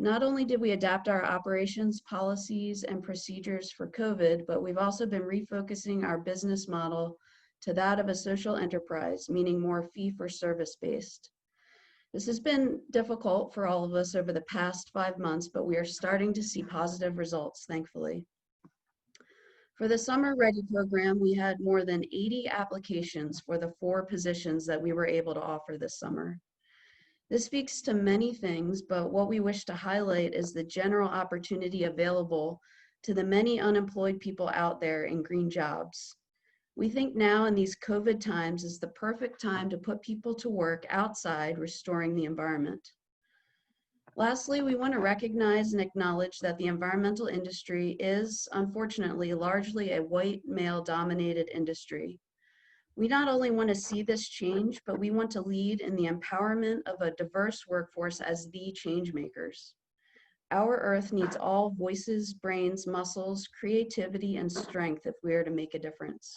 Not only did we adapt our operations, policies, and procedures for COVID, but we've also been refocusing our business model to that of a social enterprise, meaning more fee-for-service based. This has been difficult for all of us over the past 5 months, but we are starting to see positive results, thankfully. For the Summer Ready program, we had more than 80 applications for the 4 positions that we were able to offer this summer. This speaks to many things, but what we wish to highlight is the general opportunity available to the many unemployed people out there in green jobs. We think now in these COVID times is the perfect time to put people to work outside restoring the environment. Lastly, we want to recognize and acknowledge that the environmental industry is, unfortunately, largely a white male-dominated industry. We not only want to see this change, but we want to lead in the empowerment of a diverse workforce as the change makers. Our Earth needs all voices, brains, muscles, creativity, and strength if we are to make a difference.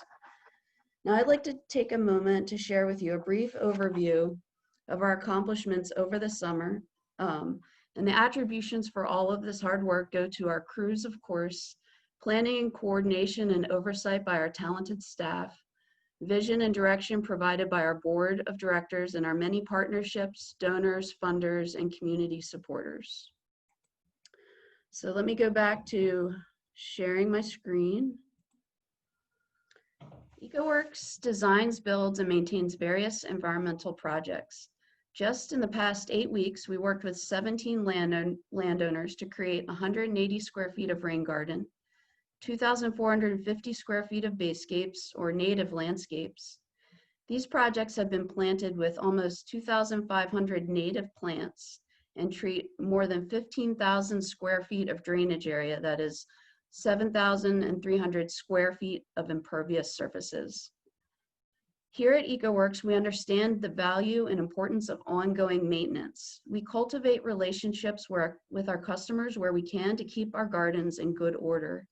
Now, I'd like to take a moment to share with you a brief overview of our accomplishments over the summer. And the attributions for all of this hard work go to our crews, of course, planning and coordination and oversight by our talented staff, vision and direction provided by our board of directors and our many partnerships, donors, funders, and community supporters. So let me go back to sharing my screen. Ecoworks designs, builds, and maintains various environmental projects. Just in the past 8 weeks, we worked with 17 landowners to create 180 square feet of rain garden, 2,450 square feet of basescapes or native landscapes. These projects have been planted with almost 2,500 native plants and treat more than 15,000 square feet of drainage area, that is 7,300 square feet of impervious surfaces. Here at Ecoworks, we understand the value and importance of ongoing maintenance. We cultivate relationships with our customers where we can to keep our gardens in good order.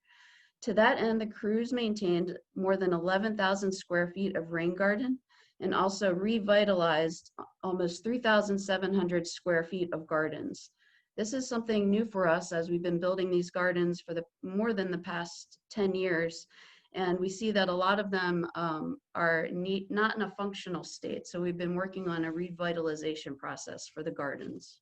To that end, the crews maintained more than 11,000 square feet of rain garden and also revitalized almost 3,700 square feet of gardens. This is something new for us as we've been building these gardens for more than the past 10 years. And we see that a lot of them are not in a functional state. So we've been working on a revitalization process for the gardens.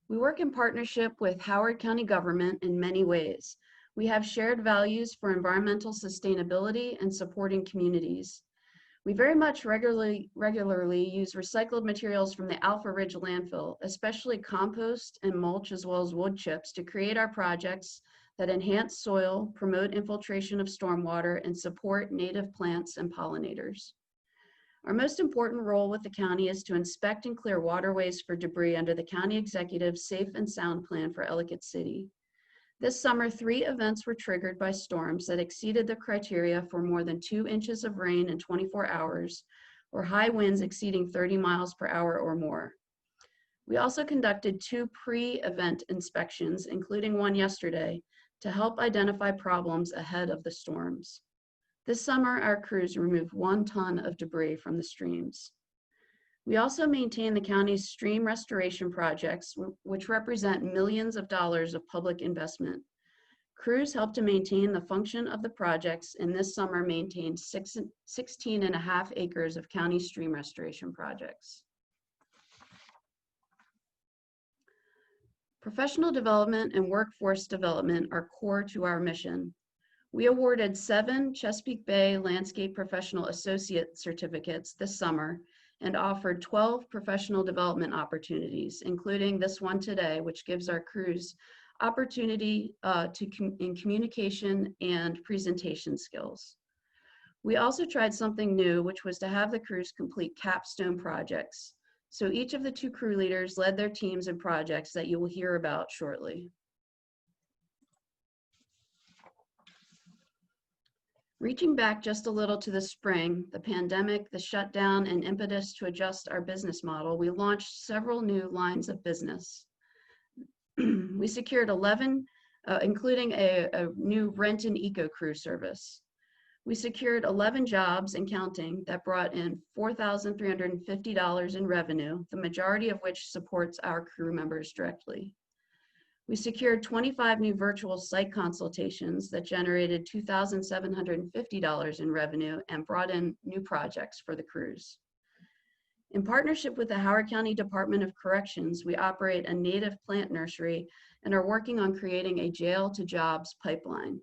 We work in partnership with Howard County government in many ways. We have shared values for environmental sustainability and supporting communities. We very much regularly use recycled materials from the Alpha Ridge landfill, especially compost and mulch as well as wood chips, to create our projects that enhance soil, promote infiltration of stormwater, and support native plants and pollinators. Our most important role with the county is to inspect and clear waterways for debris under the county executive's Safe and Sound Plan for Ellicott City. This summer, 3 events were triggered by storms that exceeded the criteria for more than 2 inches of rain in 24 hours, or high winds exceeding 30 miles per hour or more. We also conducted 2 pre-event inspections, including one yesterday, to help identify problems ahead of the storms. This summer, our crews removed 1 ton of debris from the streams. We also maintain the county's stream restoration projects, which represent millions of dollars of public investment. Crews help to maintain the function of the projects, and this summer maintained 16.5 acres of county stream restoration projects. Professional development and workforce development are core to our mission. We awarded 7 Chesapeake Bay Landscape Professional Associate certificates this summer and offered 12 professional development opportunities, including this one today, which gives our crews opportunity in communication and presentation skills. We also tried something new, which was to have the crews complete capstone projects. So each of the 2 crew leaders led their teams and projects that you will hear about shortly. Reaching back just a little to the spring, the pandemic, the shutdown, and impetus to adjust our business model, we launched several new lines of business. We secured 11, including a new rent and eco crew service. We secured 11 jobs and counting that brought in $4,350 in revenue, the majority of which supports our crew members directly. We secured 25 new virtual site consultations that generated $2,750 in revenue and brought in new projects for the crews. In partnership with the Howard County Department of Corrections, we operate a native plant nursery and are working on creating a jail to jobs pipeline.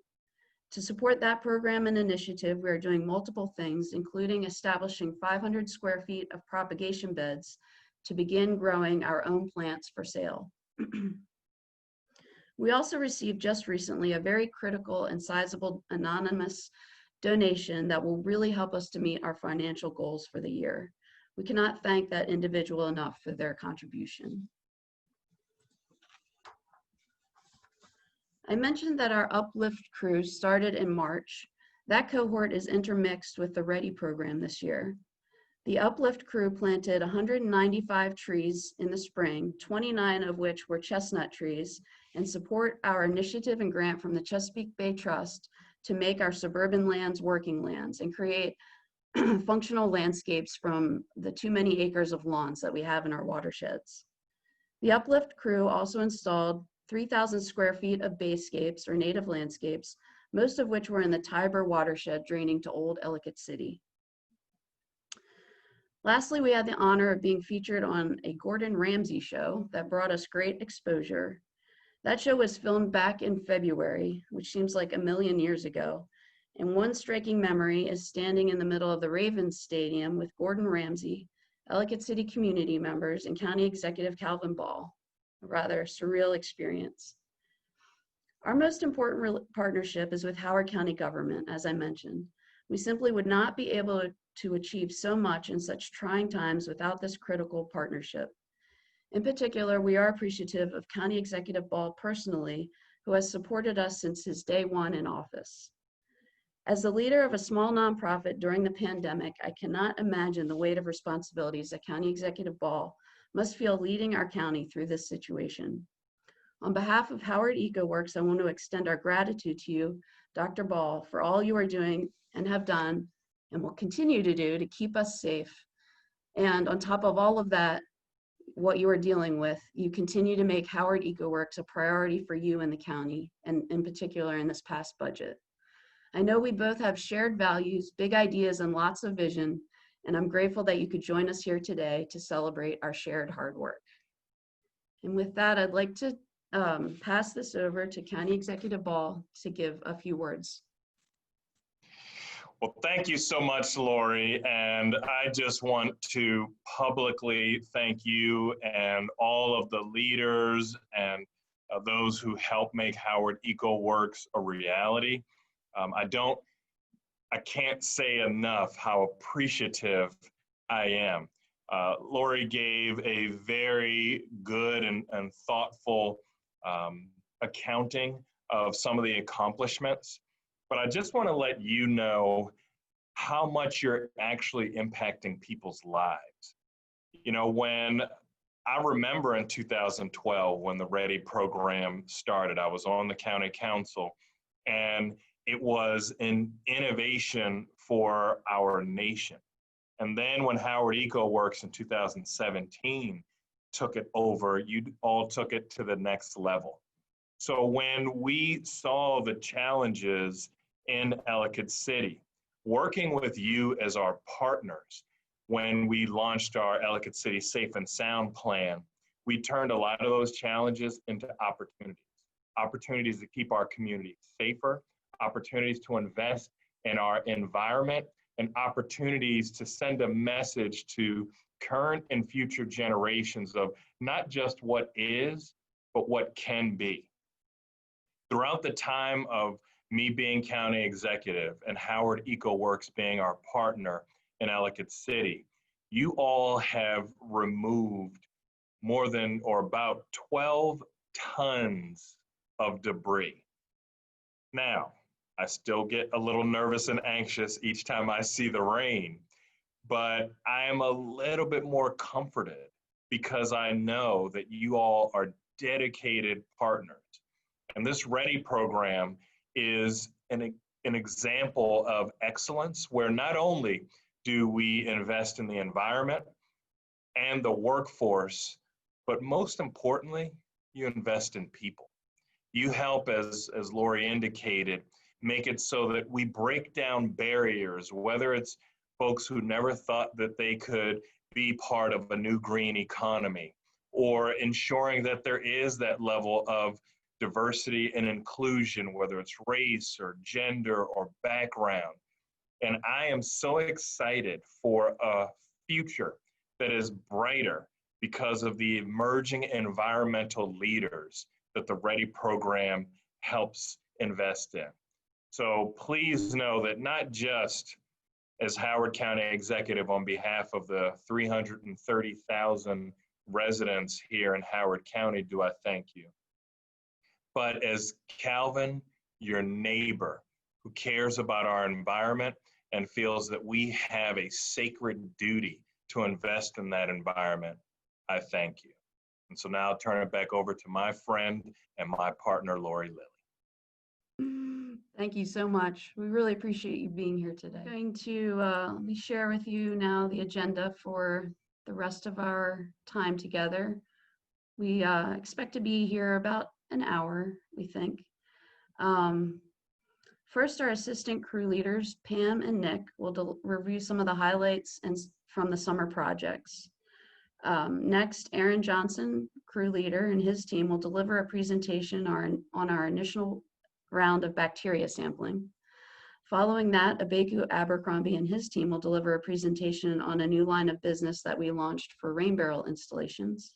To support that program and initiative, we are doing multiple things, including establishing 500 square feet of propagation beds to begin growing our own plants for sale. We also received just recently a very critical and sizable anonymous donation that will really help us to meet our financial goals for the year. We cannot thank that individual enough for their contribution. I mentioned that our Uplift crew started in March. That cohort is intermixed with the READY program this year. The Uplift crew planted 195 trees in the spring, 29 of which were chestnut trees, and support our initiative and grant from the Chesapeake Bay Trust to make our suburban lands working lands and create functional landscapes from the too many acres of lawns that we have in our watersheds. The Uplift crew also installed 3,000 square feet of bayscapes or native landscapes, most of which were in the Tiber watershed draining to Old Ellicott City. Lastly, we had the honor of being featured on a Gordon Ramsay show that brought us great exposure. That show was filmed back in February, which seems like a million years ago. And one striking memory is standing in the middle of the Ravens Stadium with Gordon Ramsay, Ellicott City community members, and County Executive Calvin Ball. A rather surreal experience. Our most important partnership is with Howard County government, as I mentioned. We simply would not be able to achieve so much in such trying times without this critical partnership. In particular, we are appreciative of County Executive Ball personally, who has supported us since his day one in office. As the leader of a small nonprofit during the pandemic, I cannot imagine the weight of responsibilities that County Executive Ball must feel leading our county through this situation. On behalf of Howard Ecoworks, I want to extend our gratitude to you, Dr. Ball, for all you are doing and have done and will continue to do to keep us safe. And on top of all of that, what you are dealing with, you continue to make Howard Ecoworks a priority for you and the county, and in particular in this past budget. I know we both have shared values, big ideas, and lots of vision, and I'm grateful that you could join us here today to celebrate our shared hard work. And with that, I'd like to pass this over to County Executive Ball to give a few words. Well, thank you so much, Lori. And I just want to publicly thank you and all of the leaders and those who help make Howard Ecoworks a reality. I can't say enough how appreciative I am. Lori gave a very good and thoughtful accounting of some of the accomplishments, but I just want to let you know how much you're actually impacting people's lives. You know, when I remember in 2012, when the READY program started, I was on the county council, and it was an innovation for our nation. And then when Howard Ecoworks in 2017 took it over, you all took it to the next level. So when we saw the challenges in Ellicott City, working with you as our partners, when we launched our Ellicott City Safe and Sound plan, we turned a lot of those challenges into opportunities to keep our community safer, opportunities to invest in our environment, and opportunities to send a message to current and future generations of not just what is, but what can be. Throughout the time of me being county executive and Howard Ecoworks being our partner in Ellicott City, you all have removed more than or about 12 tons of debris. Now, I still get a little nervous and anxious each time I see the rain, but I am a little bit more comforted because I know that you all are dedicated partners. And this READY program is an an example of excellence where not only do we invest in the environment and the workforce, but most importantly, you invest in people. You help, as Lori indicated, make it so that we break down barriers, whether it's folks who never thought that they could be part of a new green economy, or ensuring that there is that level of diversity and inclusion, whether it's race or gender or background. And I am so excited for a future that is brighter because of the emerging environmental leaders that the READY program helps invest in. So please know that not just as Howard County Executive on behalf of the 330,000 residents here in Howard County do I thank you, but as Calvin, your neighbor, who cares about our environment and feels that we have a sacred duty to invest in that environment, I thank you. And so now I'll turn it back over to my friend and my partner, Lori Lilly. Thank you so much. We really appreciate you being here today. I'm going to let me share with you now the agenda for the rest of our time together. We expect to be here about an hour, we think. First, our assistant crew leaders, Pam and Nick, will review some of the highlights from the summer projects. Next, Aaron Johnson, crew leader, and his team will deliver a presentation on our initial round of bacteria sampling. Following that, Abeku Abercrombie and his team will deliver a presentation on a new line of business that we launched for rain barrel installations.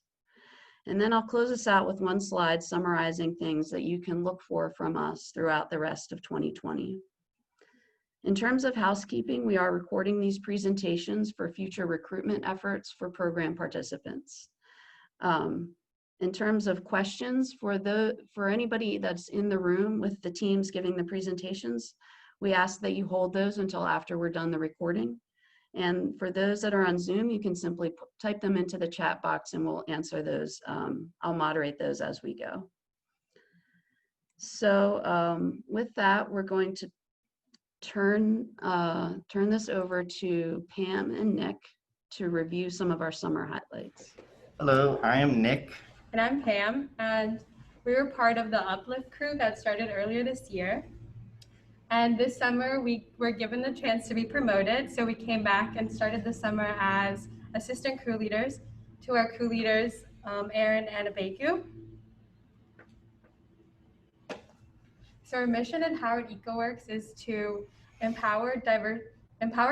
And then I'll close us out with one slide summarizing things that you can look for from us throughout the rest of 2020. In terms of housekeeping, we are recording these presentations for future recruitment efforts for program participants. In terms of questions, for anybody that's in the room with the teams giving the presentations, we ask that you hold those until after we're done the recording. And for those that are on Zoom, you can simply type them into the chat box and we'll answer those. I'll moderate those as we go. So with that, we're going to turn this over to Pam and Nick to review some of our summer highlights. Hello, I am Nick. And I'm Pam, and we were part of the Uplift crew that started earlier this year. And this summer, we were given the chance to be promoted, so we came back and started the summer as assistant crew leaders to our crew leaders, Aaron and Abeku. So our mission at Howard Ecoworks is to empower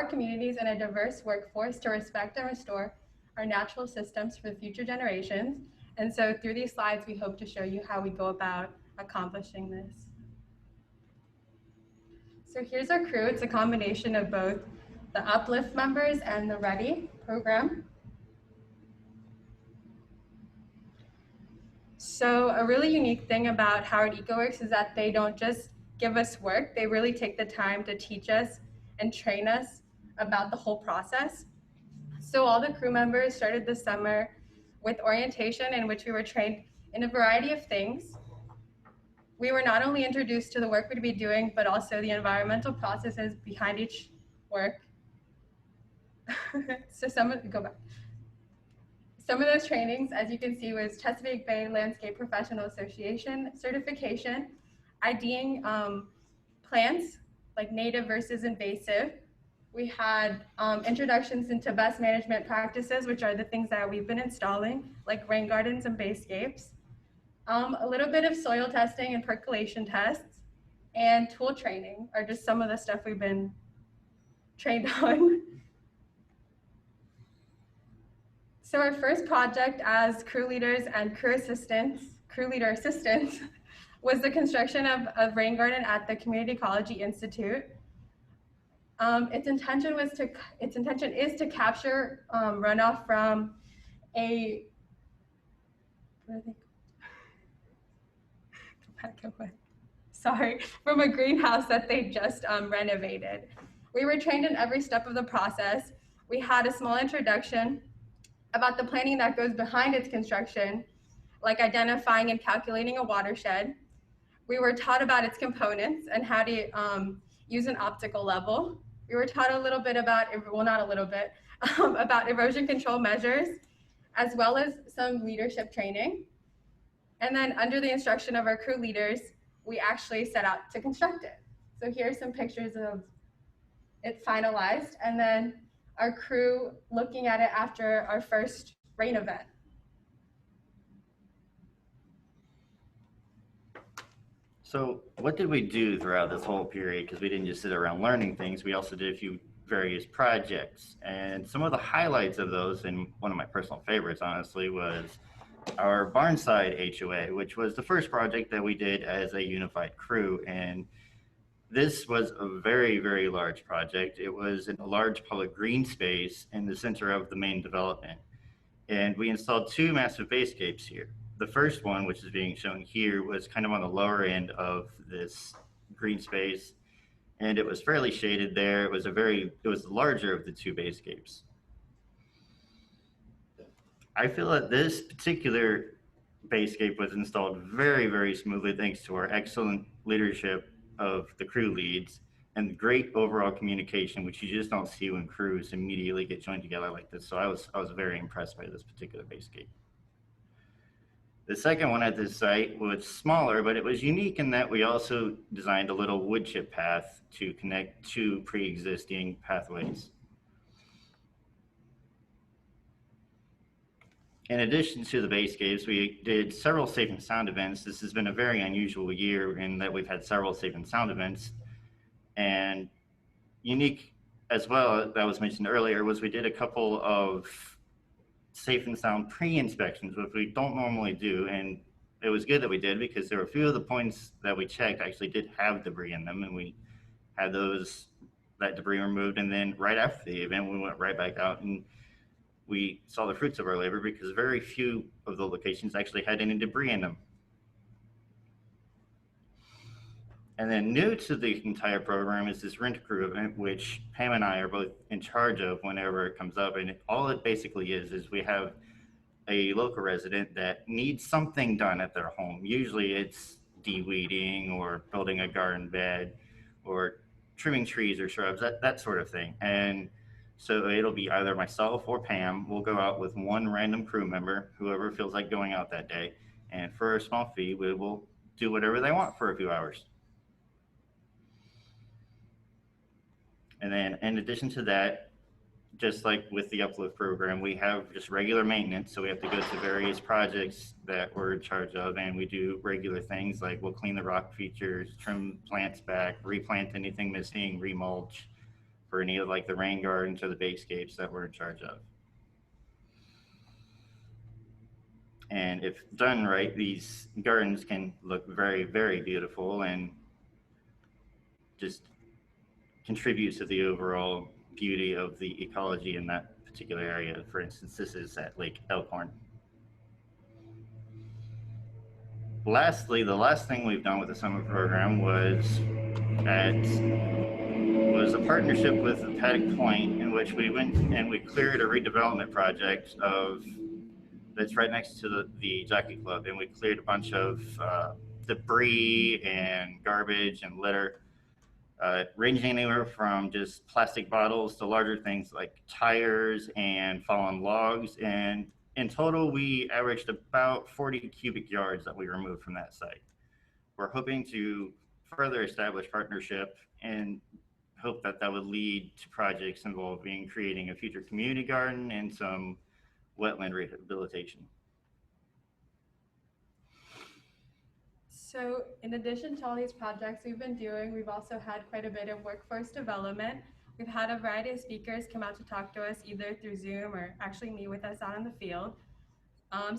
communities and a diverse workforce to respect and restore our natural systems for future generations. And so through these slides, we hope to show you how we go about accomplishing this. So here's our crew. It's a combination of both the Uplift members and the READY program. So a really unique thing about Howard Ecoworks is that they don't just give us work, they really take the time to teach us and train us about the whole process. So all the crew members started this summer with orientation in which we were trained in a variety of things. We were not only introduced to the work we'd be doing, but also the environmental processes behind each work. So some of those trainings, as you can see, was Chesapeake Bay Landscape Professional Association certification, IDing plants, like native versus invasive. We had introductions into best management practices, which are the things that we've been installing, like rain gardens and bayscapes. A little bit of soil testing and percolation tests, and tool training are just some of the stuff we've been trained on. So our first project as crew leaders and crew leader assistants, was the construction of a rain garden at the Community Ecology Institute. Its intention is to capture runoff from from a greenhouse that they just renovated. We were trained in every step of the process. We had a small introduction about the planning that goes behind its construction, like identifying and calculating a watershed. We were taught about its components and how to use an optical level. We were taught a little bit about, well, not a little bit, about erosion control measures, as well as some leadership training. And then under the instruction of our crew leaders, we actually set out to construct it. So here's some pictures of it finalized, and then our crew looking at it after our first rain event. So what did we do throughout this whole period? Because we didn't just sit around learning things, we also did a few various projects. And some of the highlights of those, and one of my personal favorites, honestly, was our Barnside HOA, which was the first project that we did as a unified crew. And this was a very, very large project. It was in a large public green space in the center of the main development. And we installed two massive basecapes here. The first one, which is being shown here, was kind of on the lower end of this green space, and it was fairly shaded there. It was the larger of the two basecapes. I feel that this particular basecape was installed very, very smoothly thanks to our excellent leadership of the crew leads and great overall communication, which you just don't see when crews immediately get joined together like this. So I was very impressed by this particular basecape. The second one at this site was smaller, but it was unique in that we also designed a little wood chip path to connect two pre-existing pathways. In addition to the basecapes, we did several safe and sound events. This has been a very unusual year in that we've had several safe and sound events. And unique as well, that was mentioned earlier, was we did a couple of safe and sound pre-inspections, which we don't normally do. And it was good that we did because there were a few of the points that we checked actually did have debris in them, and we had that debris removed. And then right after the event, we went right back out and we saw the fruits of our labor because very few of the locations actually had any debris in them. And then new to the entire program is this rent-a-crew event, which Pam and I are both in charge of whenever it comes up. And all it basically is we have a local resident that needs something done at their home. Usually it's de-weeding or building a garden bed or trimming trees or shrubs, that sort of thing. And so it'll be either myself or Pam. We'll go out with one random crew member, whoever feels like going out that day. And for a small fee, we will do whatever they want for a few hours. And then in addition to that, just like with the Uplift program, we have just regular maintenance. So we have to go to various projects that we're in charge of, and we do regular things like we'll clean the rock features, trim plants back, replant anything missing, remulch for any of like the rain gardens or the basecapes that we're in charge of. And if done right, these gardens can look very, very beautiful and just contributes to the overall beauty of the ecology in that particular area. For instance, this is at Lake Elkhorn. Lastly, the last thing we've done with the summer program was a partnership with Paddock Point, in which we went and we cleared a redevelopment project that's right next to the Jockey Club, and we cleared a bunch of debris and garbage and litter. Ranging anywhere from just plastic bottles to larger things like tires and fallen logs. And in total, we averaged about 40 cubic yards that we removed from that site. We're hoping to further establish partnership and hope that that would lead to projects involving creating a future community garden and some wetland rehabilitation. So in addition to all these projects we've been doing, we've also had quite a bit of workforce development. We've had a variety of speakers come out to talk to us either through Zoom or actually meet with us out in the field.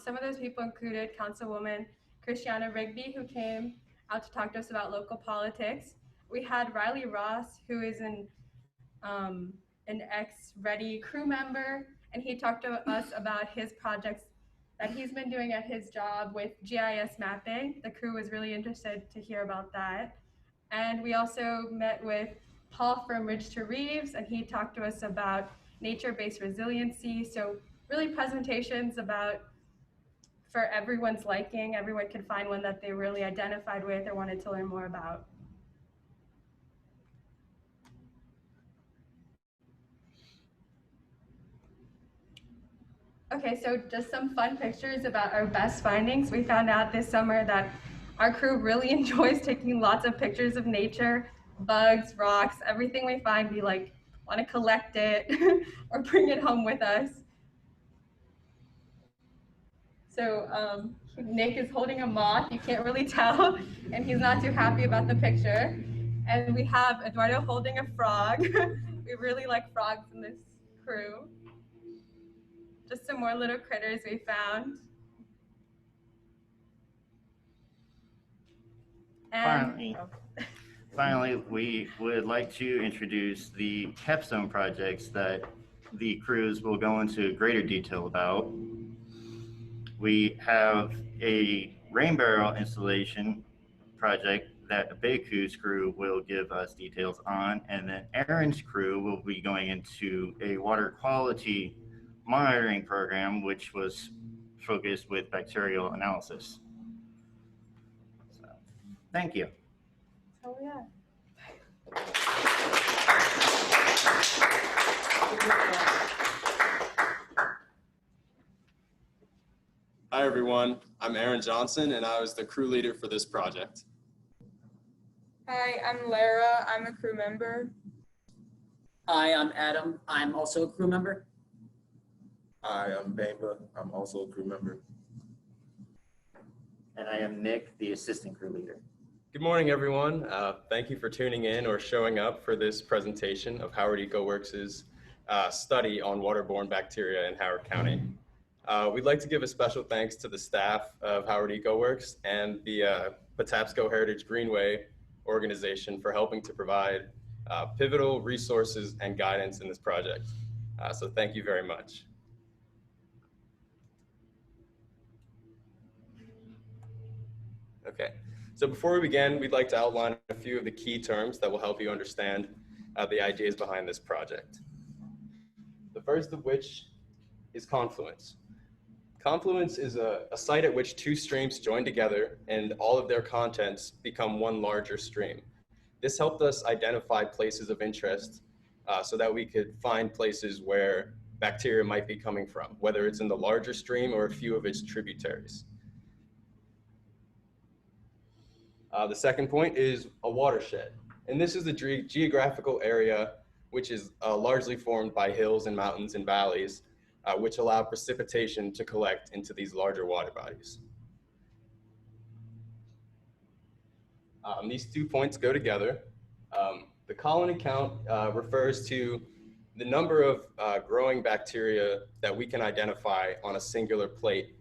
Some of those people included Councilwoman Christiana Rigby, who came out to talk to us about local politics. We had Riley Ross, who is an ex-Ready crew member, and he talked to us about his projects that he's been doing at his job with GIS mapping. The crew was really interested to hear about that. And we also met with Paul from Ridge to Reeves, and he talked to us about nature-based resiliency. So really presentations about, for everyone's liking, everyone could find one that they really identified with or wanted to learn more about. Okay, so just some fun pictures about our best findings. We found out this summer that our crew really enjoys taking lots of pictures of nature, bugs, rocks, everything we find, we like want to collect it or bring it home with us. So Nick is holding a moth, you can't really tell, and he's not too happy about the picture. And we have Eduardo holding a frog. We really like frogs in this crew. Just some more little critters we found. And Finally, we would like to introduce the Capstone projects that the crews will go into greater detail about. We have a rain barrel installation project that Baku's crew will give us details on, and then Aaron's crew will be going into a water quality monitoring program, which was focused with bacterial analysis. So, thank you. oh yeah. Hi everyone, I'm Aaron Johnson and I was the crew leader for this project. Hi, I'm Lara. I'm a crew member. Hi, I'm Adam. I'm also a crew member. Hi, I'm Bamba. I'm also a crew member. And I am Nick, the assistant crew leader. Good morning everyone. Thank you for tuning in or showing up for this presentation of Howard Ecoworks' study on waterborne bacteria in Howard County. We'd like to give a special thanks to the staff of Howard Ecoworks and the Patapsco Heritage Greenway organization for helping to provide pivotal resources and guidance in this project. So thank you very much. Okay, so before we begin, we'd like to outline a few of the key terms that will help you understand the ideas behind this project. The first of which is Confluence. Confluence is a site at which two streams join together and all of their contents become one larger stream. This helped us identify places of interest so that we could find places where bacteria might be coming from, whether it's in the larger stream or a few of its tributaries. The second point is a watershed. And this is the geographical area which is largely formed by hills and mountains and valleys, which allow precipitation to collect into these larger water bodies. These 2 points go together. The colony count refers to the number of growing bacteria that we can identify on a singular plate,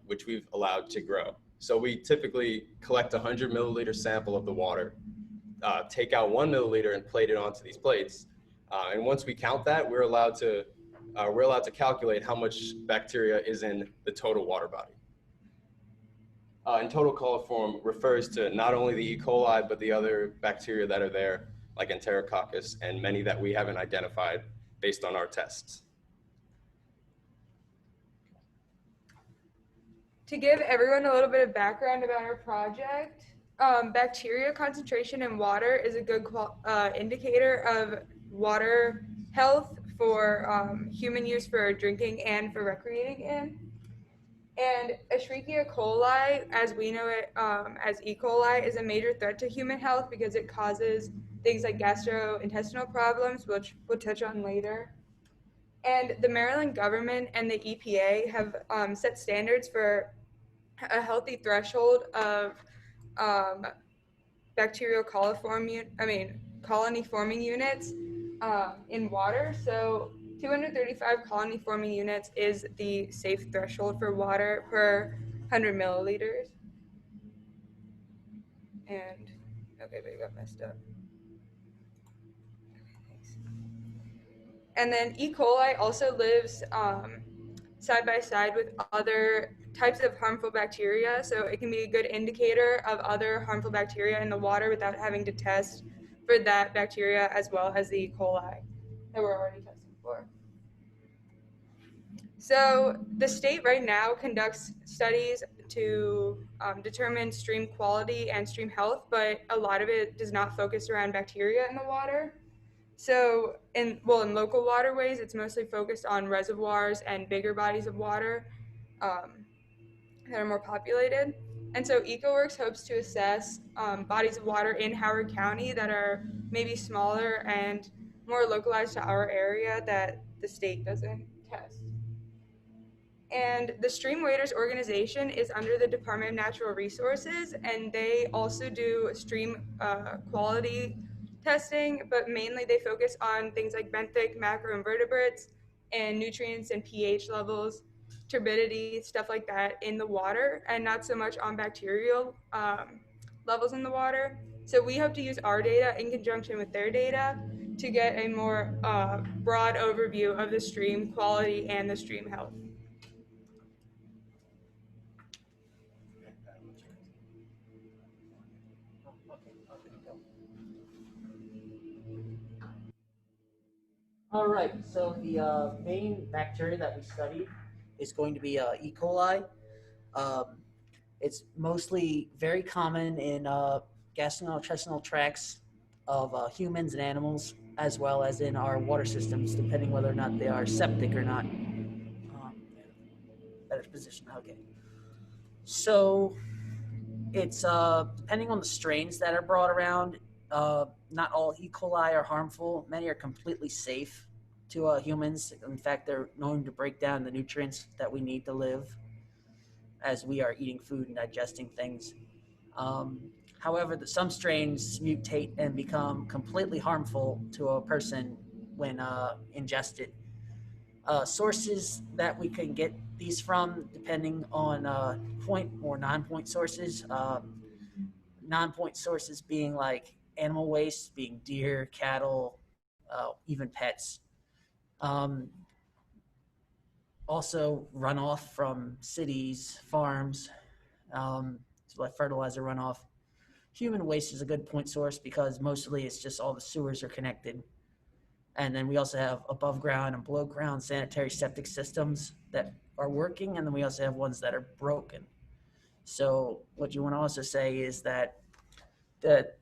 which we've allowed to grow. So we typically collect a 100 milliliter sample of the water, take out 1 milliliter and plate it onto these plates. And once we count that, we're allowed to calculate how much bacteria is in the total water body. And total coliform refers to not only the E. coli, but the other bacteria that are there, like Enterococcus, and many that we haven't identified based on our tests. To give everyone a little bit of background about our project, bacteria concentration in water is a good indicator of water health for human use for drinking and for recreating in. And Escherichia coli, as we know it as E. coli, is a major threat to human health because it causes things like gastrointestinal problems, which we'll touch on later. And the Maryland government and the EPA have set standards for a healthy threshold of bacterial colony forming units in water. So 235 colony forming units is the safe threshold for water per 100 milliliters. And okay, but it got messed up. Okay, thanks. And then E. coli also lives side by side with other types of harmful bacteria, so it can be a good indicator of other harmful bacteria in the water without having to test for that bacteria as well as the E. coli that we're already testing for. So the state right now conducts studies to determine stream quality and stream health, but a lot of it does not focus around bacteria in the water. So in local waterways, it's mostly focused on reservoirs and bigger bodies of water that are more populated. And so Ecoworks hopes to assess bodies of water in Howard County that are maybe smaller and more localized to our area that the state doesn't test. And the Stream Waders organization is under the Department of Natural Resources, and they also do stream quality testing, but mainly they focus on things like benthic macroinvertebrates and nutrients and pH levels, turbidity, stuff like that in the water, and not so much on bacterial levels in the water. So we hope to use our data in conjunction with their data to get a more broad overview of the stream quality and the stream health. All right, so the main bacteria that we studied is going to be E. coli. It's mostly very common in gastrointestinal tracts of humans and animals, as well as in our water systems, depending whether or not they are septic or not. Better position, okay. So it's depending on the strains that are brought around, not all E. coli are harmful. Many are completely safe to humans. In fact, they're known to break down the nutrients that we need to live as we are eating food and digesting things. However, some strains mutate and become completely harmful to a person when ingested. Sources that we can get these from, depending on point or non-point sources. Non-point sources being like animal waste, being deer, cattle, even pets. Also runoff from cities, farms, like fertilizer runoff. Human waste is a good point source because mostly it's just all the sewers are connected. And then we also have above ground and below ground sanitary septic systems that are working, and then we also have ones that are broken. So what you want to also say is that the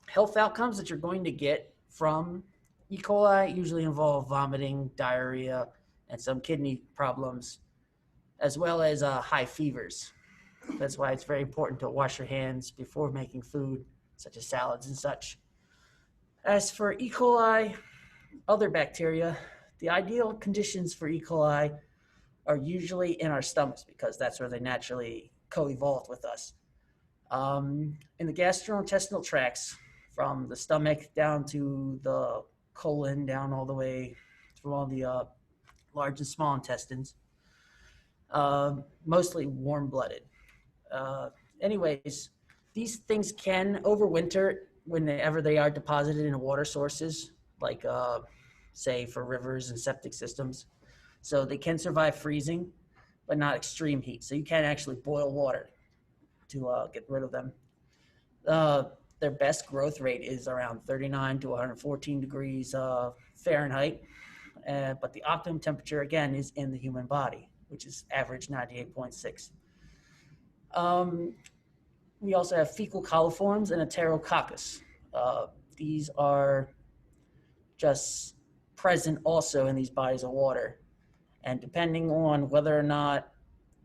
health outcomes that you're going to get from E. coli usually involve vomiting, diarrhea, and some kidney problems, as well as high fevers. That's why it's very important to wash your hands before making food, such as salads and such. As for E. coli, other bacteria, the ideal conditions for E. coli are usually in our stomachs because that's where they naturally co-evolved with us. In the gastrointestinal tracts, from the stomach down to the colon, down all the way through all the large and small intestines, mostly warm-blooded. Anyways, these things can overwinter whenever they are deposited in water sources, like say for rivers and septic systems. So they can survive freezing, but not extreme heat. So you can actually boil water to get rid of them. Their best growth rate is around 39 to 114 degrees Fahrenheit. But the optimum temperature, again, is in the human body, which is average 98.6. We also have Fecal Coliforms and Enterococcus. These are just present also in these bodies of water. And depending on whether or not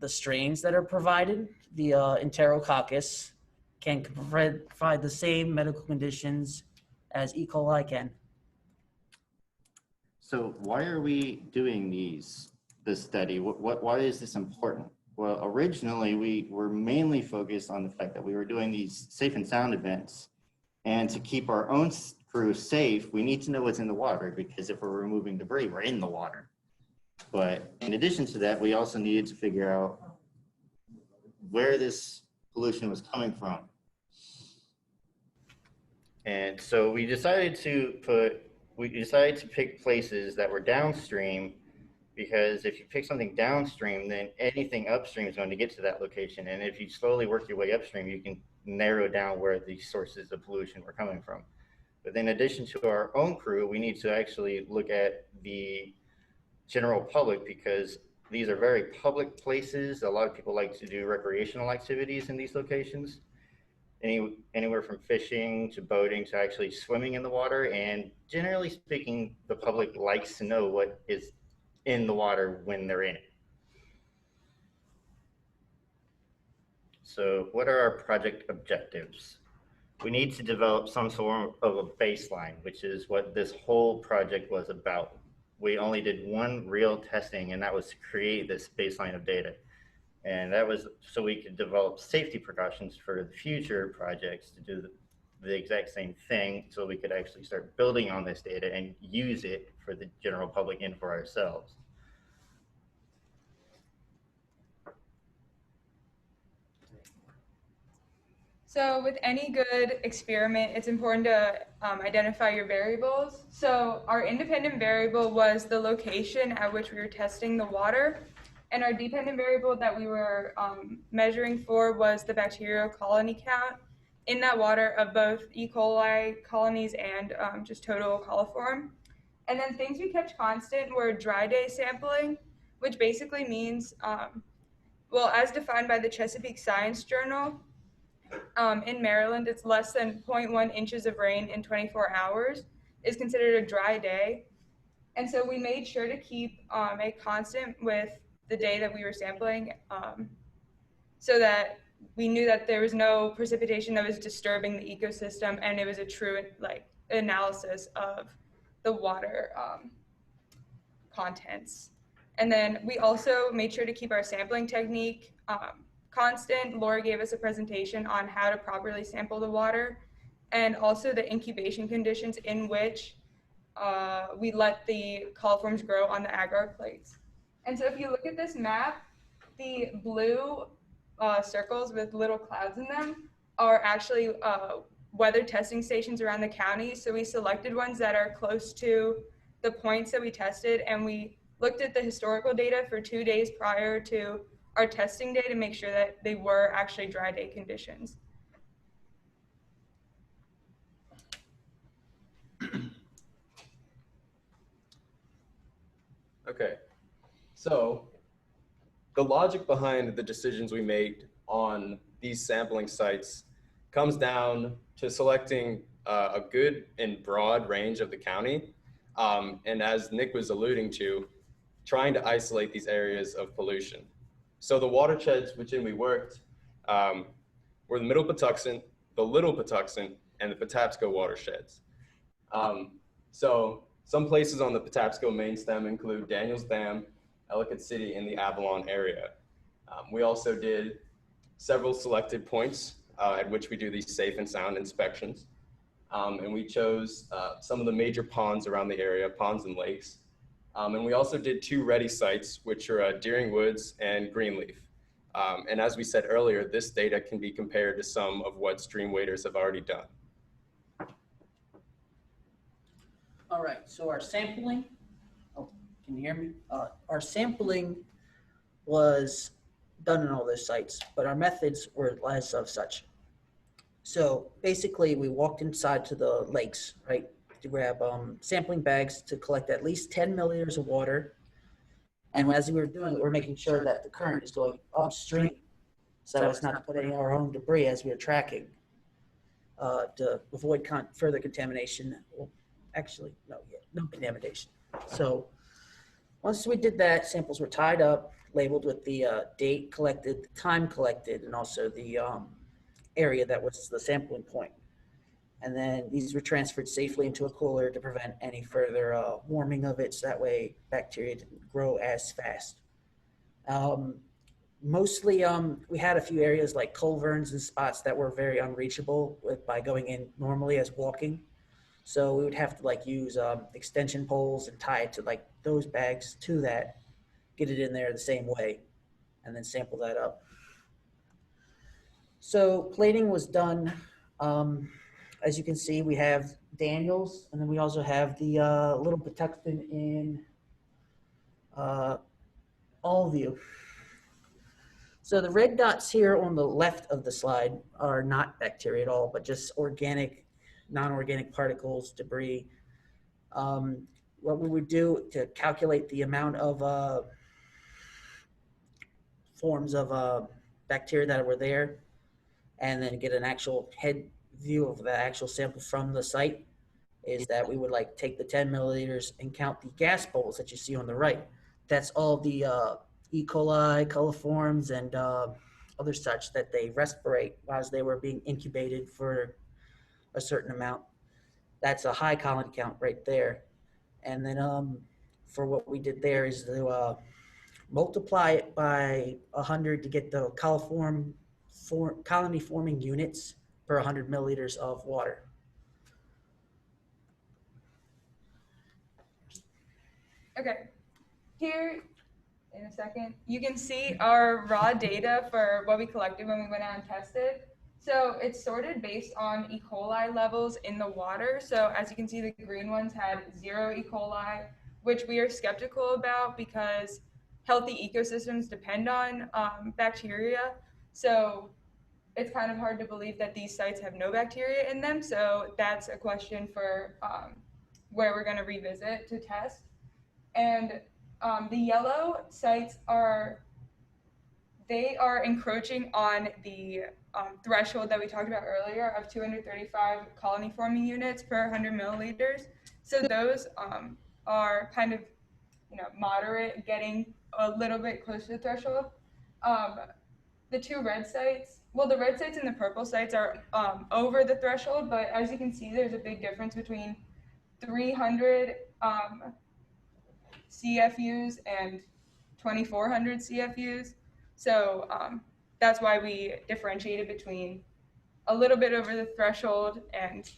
the strains that are provided, the Enterococcus can provide the same medical conditions as E. coli can. So why are we doing this study? Why is this important? Well, originally we were mainly focused on the fact that we were doing these safe and sound events. And to keep our own crew safe, we need to know what's in the water, because if we're removing debris, we're in the water. But in addition to that, we also needed to figure out where this pollution was coming from. And so we decided to pick places that were downstream, because if you pick something downstream, then anything upstream is going to get to that location. And if you slowly work your way upstream, you can narrow down where the sources of pollution were coming from. But in addition to our own crew, we need to actually look at the general public, because these are very public places. A lot of people like to do recreational activities in these locations. anywhere from fishing to boating to actually swimming in the water. And generally speaking, the public likes to know what is in the water when they're in it. So what are our project objectives? We need to develop some sort of a baseline, which is what this whole project was about. We only did one real testing, and that was to create this baseline of data. And that was so we could develop safety precautions for the future projects to do the exact same thing, so we could actually start building on this data and use it for the general public and for ourselves. So with any good experiment, it's important to identify your variables. So our independent variable was the location at which we were testing the water. And our dependent variable that we were measuring for was the bacterial colony count in that water of both E. coli colonies and just total coliform. And then things we kept constant were dry day sampling, which basically means, well, as defined by the Chesapeake Science Journal, in Maryland, it's less than 0.1 inches of rain in 24 hours is considered a dry day. And so we made sure to keep a constant with the day that we were sampling so that we knew that there was no precipitation that was disturbing the ecosystem, and it was a true analysis of the water contents. And then we also made sure to keep our sampling technique constant. Laura gave us a presentation on how to properly sample the water, and also the incubation conditions in which we let the coliforms grow on the agar plates. And so if you look at this map, the blue circles with little clouds in them are actually weather testing stations around the county. So we selected ones that are close to the points that we tested, and we looked at the historical data for 2 days prior to our testing day to make sure that they were actually dry day conditions. Okay, so the logic behind the decisions we made on these sampling sites comes down to selecting a good and broad range of the county. And as Nick was alluding to, trying to isolate these areas of pollution. So the watersheds within we worked were the Middle Patuxent, the Little Patuxent, and the Patapsco watersheds. So some places on the Patapsco main stem include Daniels Dam, Ellicott City, and the Avalon area. We also did several selected points at which we do these safe and sound inspections. And we chose some of the major ponds around the area, ponds and lakes. And we also did 2 ready sites, which are Deering Woods and Greenleaf. And as we said earlier, this data can be compared to some of what stream waders have already done. All right, so our sampling, oh, can you hear me? Our sampling was done in all those sites, but our methods were less of such. So basically we walked inside to the lakes, right, to grab sampling bags to collect at least 10 milliliters of water. And as we were doing it, we're making sure that the current is going upstream so as not to put any of our own debris as we were tracking to avoid further contamination. Well, actually, no contamination. So once we did that, samples were tied up, labeled with the date collected, the time collected, and also the area that was the sampling point. And then these were transferred safely into a cooler to prevent any further warming of it, so that way bacteria didn't grow as fast. Mostly, we had a few areas like culverns and spots that were very unreachable by going in normally as walking. So we would have to use extension poles and tie it to those bags to that, get it in there the same way, and then sample that up. So plating was done. As you can see, we have Daniels, and then we also have the Little Patuxent in Allview. So the red dots here on the left of the slide are not bacteria at all, but just organic, non-organic particles, debris. What we would do to calculate the amount of forms of bacteria that were there, and then get an actual head view of the actual sample from the site, is that we would like take the 10 milliliters and count the gas bubbles that you see on the right. That's all the E. Coli, coliforms, and other such that they respirate as they were being incubated for a certain amount. That's a high colony count right there. And then for what we did there is to multiply it by 100 to get the colony forming units per 100 milliliters of water. Okay, here in a second, you can see our raw data for what we collected when we went out and tested. So it's sorted based on E. coli levels in the water. So as you can see, the green ones had 0 E. coli, which we are skeptical about because healthy ecosystems depend on bacteria. So it's kind of hard to believe that these sites have no bacteria in them. So that's a question for where we're going to revisit to test. And the yellow sites are encroaching on the threshold that we talked about earlier of 235 colony forming units per 100 milliliters. So those are kind of, moderate, getting a little bit close to the threshold. The two red sites, well, the red sites and the purple sites are over the threshold, but as you can see, there's a big difference between 300 CFUs and 2,400 CFUs. So that's why we differentiated between a little bit over the threshold and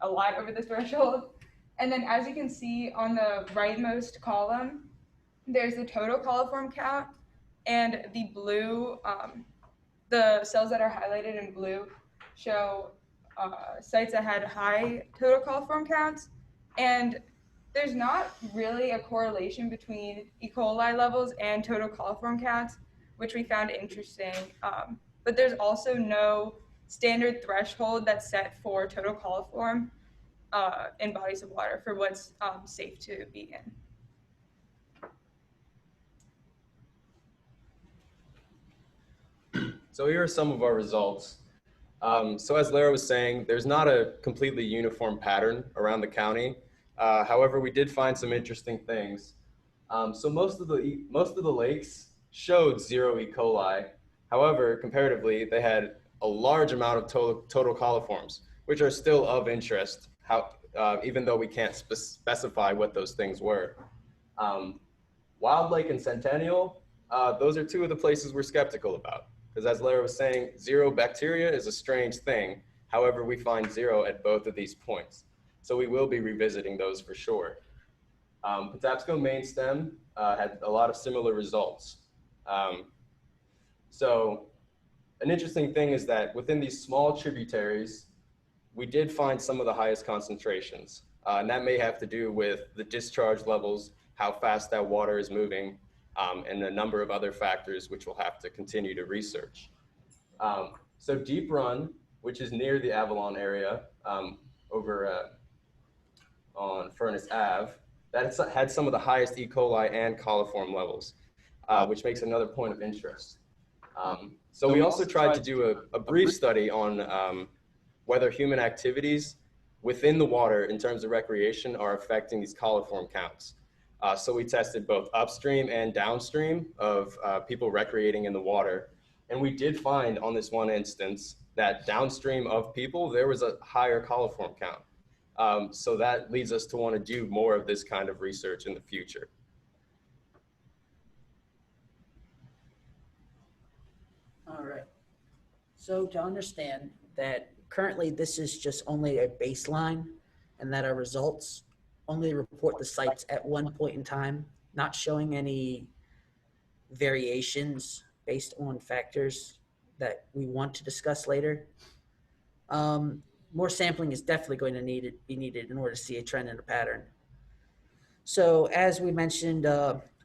a lot over the threshold. And then as you can see on the rightmost column, there's the total coliform count, and the blue, the cells that are highlighted in blue show sites that had high total coliform counts. And there's not really a correlation between E. coli levels and total coliform counts, which we found interesting. But there's also no standard threshold that's set for total coliform in bodies of water for what's safe to be in. So here are some of our results. So as Lara was saying, there's not a completely uniform pattern around the county. However, we did find some interesting things. So most of the lakes showed 0 E. coli. However, comparatively, they had a large amount of total coliforms, which are still of interest, even though we can't specify what those things were. Wild Lake and Centennial, those are two of the places we're skeptical about. Because as Lara was saying, 0 bacteria is a strange thing. However, we find 0 at both of these points. So we will be revisiting those for sure. Patapsco main stem had a lot of similar results. So an interesting thing is that within these small tributaries, we did find some of the highest concentrations. And that may have to do with the discharge levels, how fast that water is moving, and a number of other factors which we'll have to continue to research. So Deep Run, which is near the Avalon area over on Furnace Ave, that had some of the highest E. coli and coliform levels, which makes another point of interest. So we also tried to do a brief study on whether human activities within the water in terms of recreation are affecting these coliform counts. So we tested both upstream and downstream of people recreating in the water. And we did find on this one instance that downstream of people, there was a higher coliform count. So that leads us to want to do more of this kind of research in the future. All right. So to understand that currently this is just only a baseline and that our results only report the sites at one point in time, not showing any variations based on factors that we want to discuss later. More sampling is definitely going to be needed in order to see a trend and a pattern. So as we mentioned,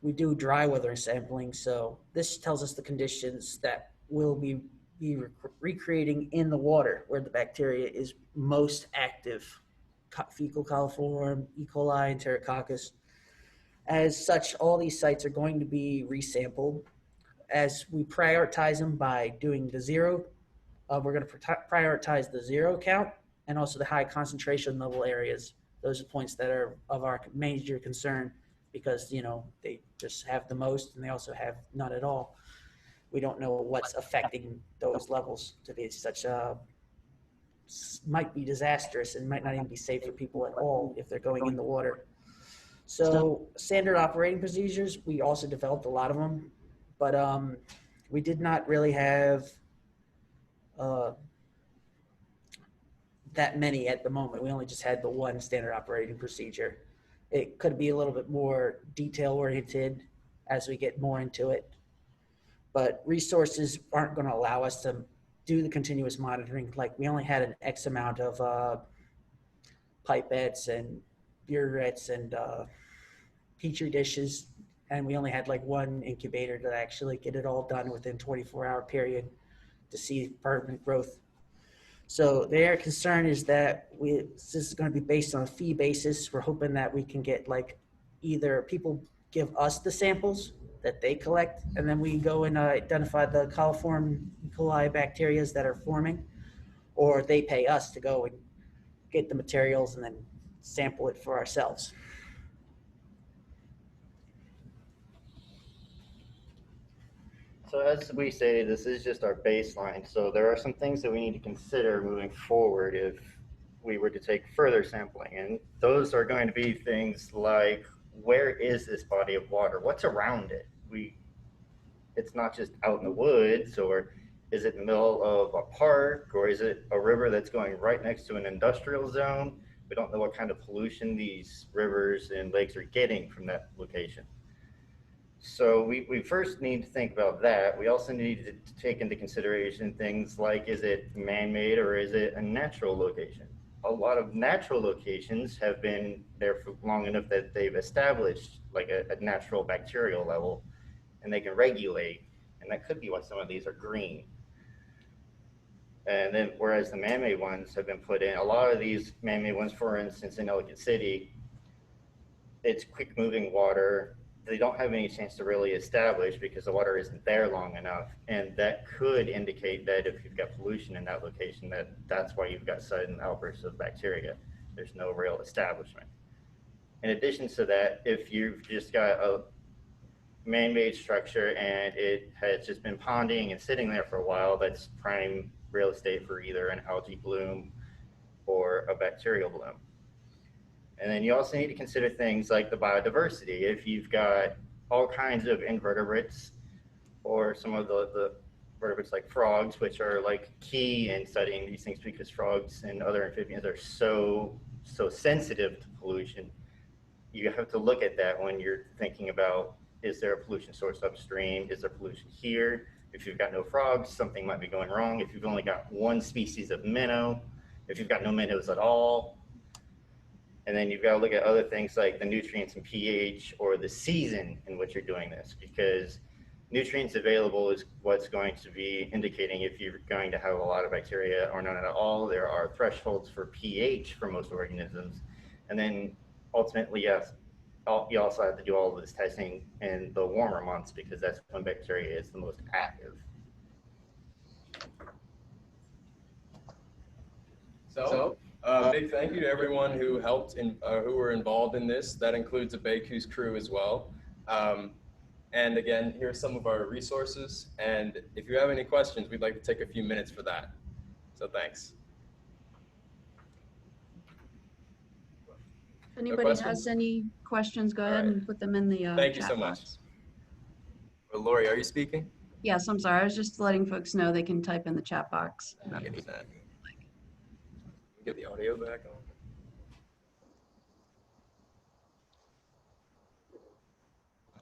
we do dry weather sampling. So this tells us the conditions that will be recreating in the water where the bacteria is most active. Fecal coliform, E. coli, and Enterococcus. As such, all these sites are going to be resampled as we prioritize them by doing the 0 we're going to prioritize the zero count and also the high concentration level areas. Those are points that are of our major concern because, they just have the most and they also have none at all. We don't know what's affecting those levels to be such might be disastrous and might not even be safe for people at all if they're going in the water. So standard operating procedures, we also developed a lot of them, but we did not really have that many at the moment. We only just had the one standard operating procedure. It could be a little bit more detail oriented as we get more into it, but resources aren't going to allow us to do the continuous monitoring. Like we only had an X amount of pipettes and burettes and petri dishes, and we only had like one incubator to actually get it all done within 24-hour period to see permanent growth. So their concern is that this is going to be based on a fee basis. We're hoping that we can get like either people give us the samples that they collect, and then we go and identify the coliform E. Coli bacteria that are forming, or they pay us to go and get the materials and then sample it for ourselves. So as we say, this is just our baseline. So there are some things that we need to consider moving forward if we were to take further sampling. And those are going to be things like, where is this body of water? What's around it? It's not just out in the woods, or is it in the middle of a park, or is it a river that's going right next to an industrial zone? We don't know what kind of pollution these rivers and lakes are getting from that location. So we first need to think about that. We also need to take into consideration things like, is it man-made or is it a natural location? A lot of natural locations have been there for long enough that they've established like a natural bacterial level, and they can regulate. And that could be why some of these are green. And then whereas the man-made ones have been put in, a lot of these man-made ones, for instance, in Ellicott City, it's quick moving water. They don't have any chance to really establish because the water isn't there long enough. And that could indicate that if you've got pollution in that location, that's why you've got sudden outbursts of bacteria. There's no real establishment. In addition to that, if you've just got a man-made structure and it has just been ponding and sitting there for a while, that's prime real estate for either an algae bloom or a bacterial bloom. And then you also need to consider things like the biodiversity. If you've got all kinds of invertebrates or some of the vertebrates like frogs, which are like key in studying these things because frogs and other amphibians are so sensitive to pollution, you have to look at that when you're thinking about, is there a pollution source upstream? Is there pollution here? If you've got no frogs, something might be going wrong. If you've only got one species of minnow, if you've got no minnows at all. And then you've got to look at other things like the nutrients and pH or the season in which you're doing this, because nutrients available is what's going to be indicating if you're going to have a lot of bacteria or none at all. There are thresholds for pH for most organisms. And then ultimately, yes, you also have to do all of this testing in the warmer months because that's when bacteria is the most active. So, big thank you to everyone who helped who were involved in this. That includes the Baku's crew as well. And again, here are some of our resources. And if you have any questions, we'd like to take a few minutes for that. So thanks. If anybody has any questions, go ahead and put them in the Thank you chat so much. box. Well, Lori, are you speaking? Yes, I'm sorry. I was just letting folks know they can type in the chat box. Get that. Get the audio back on.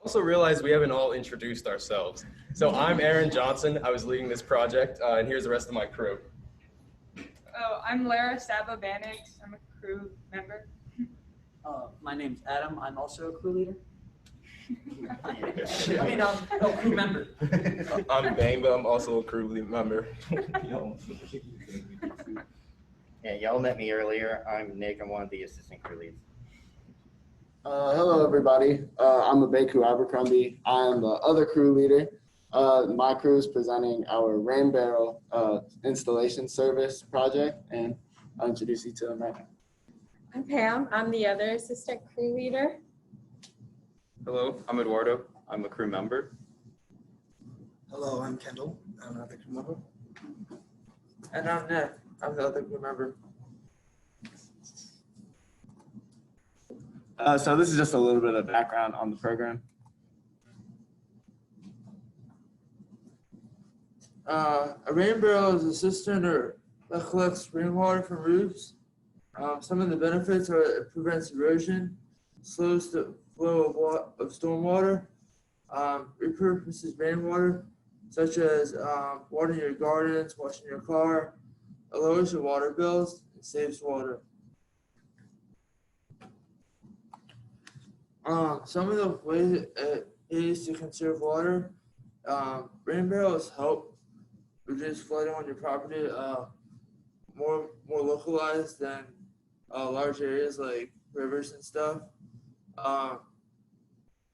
Also realized we haven't all introduced ourselves. So I'm Aaron Johnson. I was leading this project, and here's the rest of my crew. Oh, I'm Lara Sabo-Banix. I'm a crew member. My name's Adam. I'm also a crew leader. Crew member. I'm Bamba. I'm also a crew member. Yeah, y'all met me earlier. I'm Nick. I'm one of the assistant crew leads. Hello, everybody. I'm Abeku Abercrombie. I'm the other crew leader. My crew is presenting our rain barrel installation service project, and I'll introduce you to them right now. I'm Pam. I'm the other assistant crew leader. Hello, I'm Eduardo. I'm a crew member. Hello, I'm Kendall. I'm another crew member. And I'm Ned. I'm the other crew member. So this is just a little bit of background on the program. A rain barrel is a cistern that collects rainwater from roofs. Some of the benefits are it prevents erosion, slows the flow of stormwater, repurposes rainwater, such as watering your gardens, washing your car. It lowers your water bills and saves water. Some of the ways it is to conserve water, rain barrels help reduce flooding on your property more localized than large areas like rivers and stuff.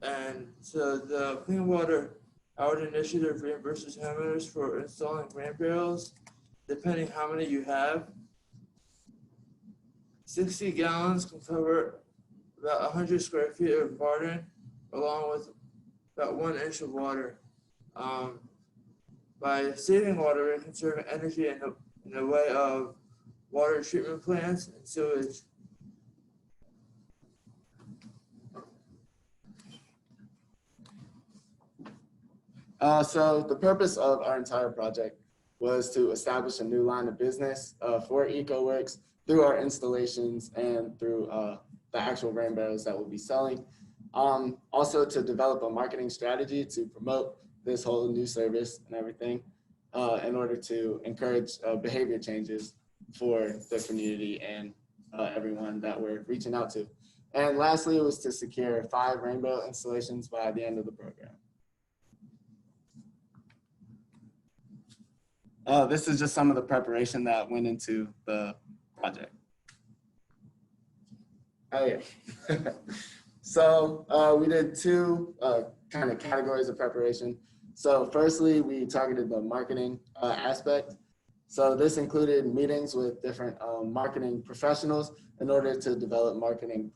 And so the Clean Water Howard Initiative reimburses homeowners for installing rain barrels, depending how many you have. 60 gallons can cover about 100 square feet of garden, along with about 1 inch of water. By saving water, we're conserving energy in the way of water treatment plants and sewage. So the purpose of our entire project was to establish a new line of business for Ecoworks through our installations and through the actual rain barrels that we'll be selling. Also to develop a marketing strategy to promote this whole new service and everything in order to encourage behavior changes for the community and everyone that we're reaching out to. And lastly, it was to secure 5 rainbow installations by the end of the program. This is just some of the preparation that went into the project. Oh yeah. So we did 2 kind of categories of preparation. So firstly, we targeted the marketing aspect. So this included meetings with different marketing professionals in order to develop marketing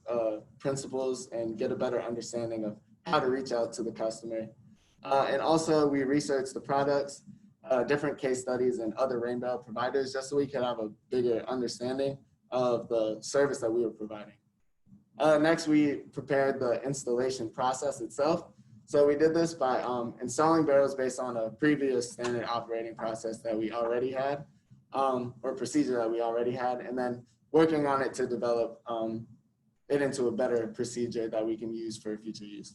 principles and get a better understanding of how to reach out to the customer. And also we researched the products, different case studies and other rain barrel providers, just so we could have a bigger understanding of the service that we were providing. Next, we prepared the installation process itself. So we did this by installing barrels based on a previous standard operating process that we already had, or procedure that we already had, and then working on it to develop it into a better procedure that we can use for future use.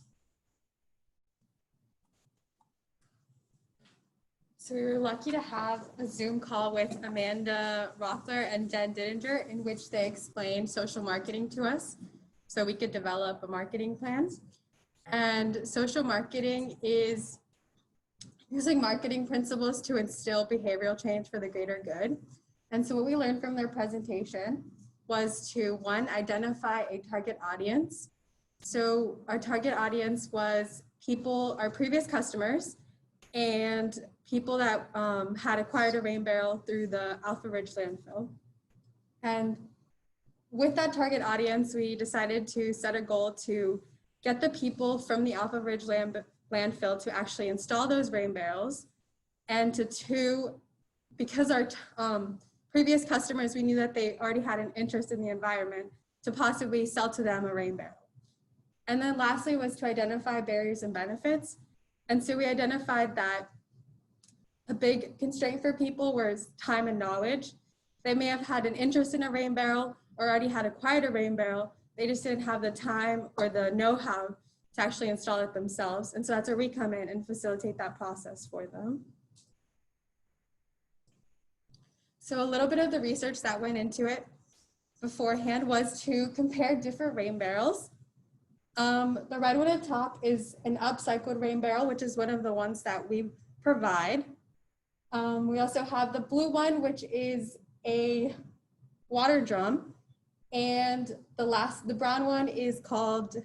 So we were lucky to have a Zoom call with Amanda Rothler and Jen Didinger, in which they explained social marketing to us so we could develop a marketing plan. And social marketing is using marketing principles to instill behavioral change for the greater good. And so what we learned from their presentation was to, 1, identify a target audience. So our target audience was people, our previous customers, and people that had acquired a rain barrel through the Alpha Ridge landfill. And with that target audience, we decided to set a goal to get the people from the Alpha Ridge landfill to actually install those rain barrels, and to 2, because our previous customers, we knew that they already had an interest in the environment, to possibly sell to them a rain barrel. And then lastly was to identify barriers and benefits. And so we identified that a big constraint for people was time and knowledge. They may have had an interest in a rain barrel or already had acquired a rain barrel. They just didn't have the time or the know-how to actually install it themselves. And so that's where we come in and facilitate that process for them. So a little bit of the research that went into it beforehand was to compare different rain barrels. The red one at the top is an upcycled rain barrel, which is one of the ones that we provide. We also have the blue one, which is a water drum. And the brown one is called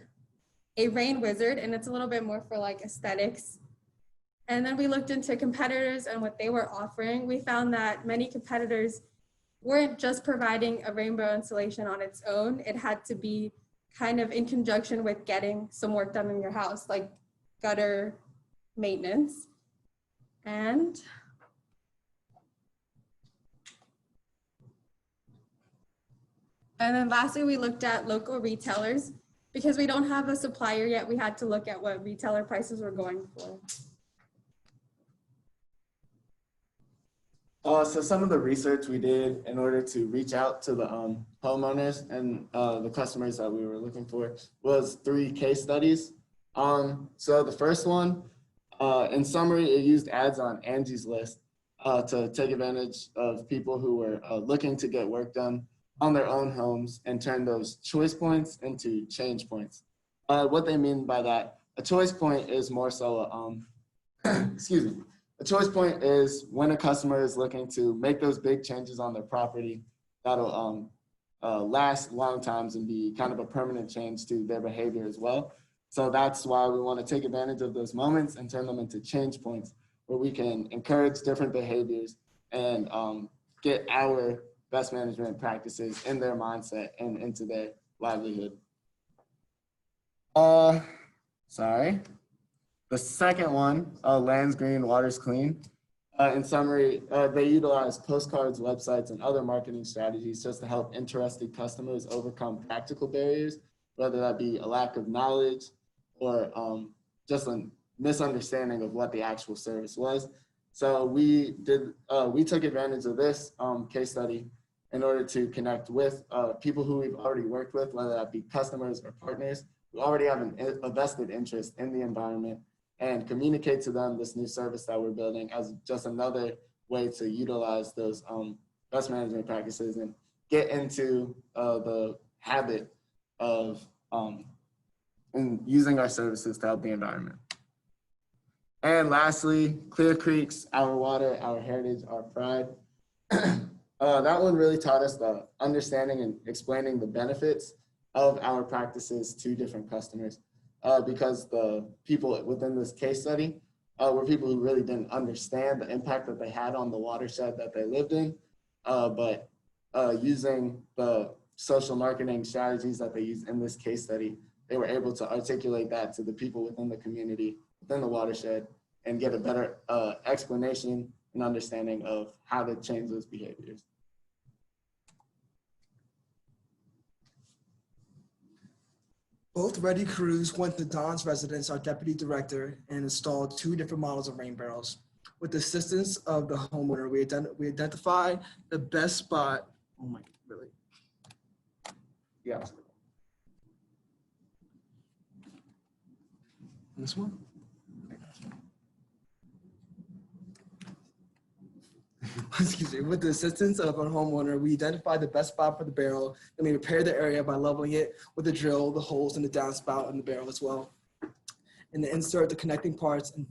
a rain wizard, and it's a little bit more for like aesthetics. And then we looked into competitors and what they were offering. We found that many competitors weren't just providing a rainbow installation on its own. It had to be kind of in conjunction with getting some work done in your house, like gutter maintenance. And then lastly, we looked at local retailers. Because we don't have a supplier yet, we had to look at what retailer prices were going for. So some of the research we did in order to reach out to the homeowners and the customers that we were looking for was 3 case studies. So the first one, in summary, it used ads on Angie's List to take advantage of people who were looking to get work done on their own homes and turn those choice points into change points. What they mean by that, a choice point is more so, excuse me, a choice point is when a customer is looking to make those big changes on their property that'll last long times and be kind of a permanent change to their behavior as well. So that's why we want to take advantage of those moments and turn them into change points where we can encourage different behaviors and get our best management practices in their mindset and into their livelihood. Sorry. The second one, Land's Green, Water's Clean. In summary, they utilize postcards, websites, and other marketing strategies just to help interested customers overcome practical barriers, whether that be a lack of knowledge or just a misunderstanding of what the actual service was. So we took advantage of this case study in order to connect with people who we've already worked with, whether that be customers or partners who already have a vested interest in the environment, and communicate to them this new service that we're building as just another way to utilize those best management practices and get into the habit of using our services to help the environment. And lastly, Clear Creeks, Our Water, Our Heritage, Our Pride. That one really taught us the understanding and explaining the benefits of our practices to different customers because the people within this case study were people who really didn't understand the impact that they had on the watershed that they lived in, but using the social marketing strategies that they used in this case study, they were able to articulate that to the people within the community, within the watershed, and get a better explanation and understanding of how to change those behaviors. Both ready crews went to Don's residence, our deputy director, and installed 2 different models of rain barrels. With the assistance of the homeowner, we identified the best spot. Oh my, really? Yeah. This one? Excuse me. With the assistance of our homeowner, we identified the best spot for the barrel, and we repaired the area by leveling it with a drill, the holes in the downspout in the barrel as well. And then insert the connecting parts and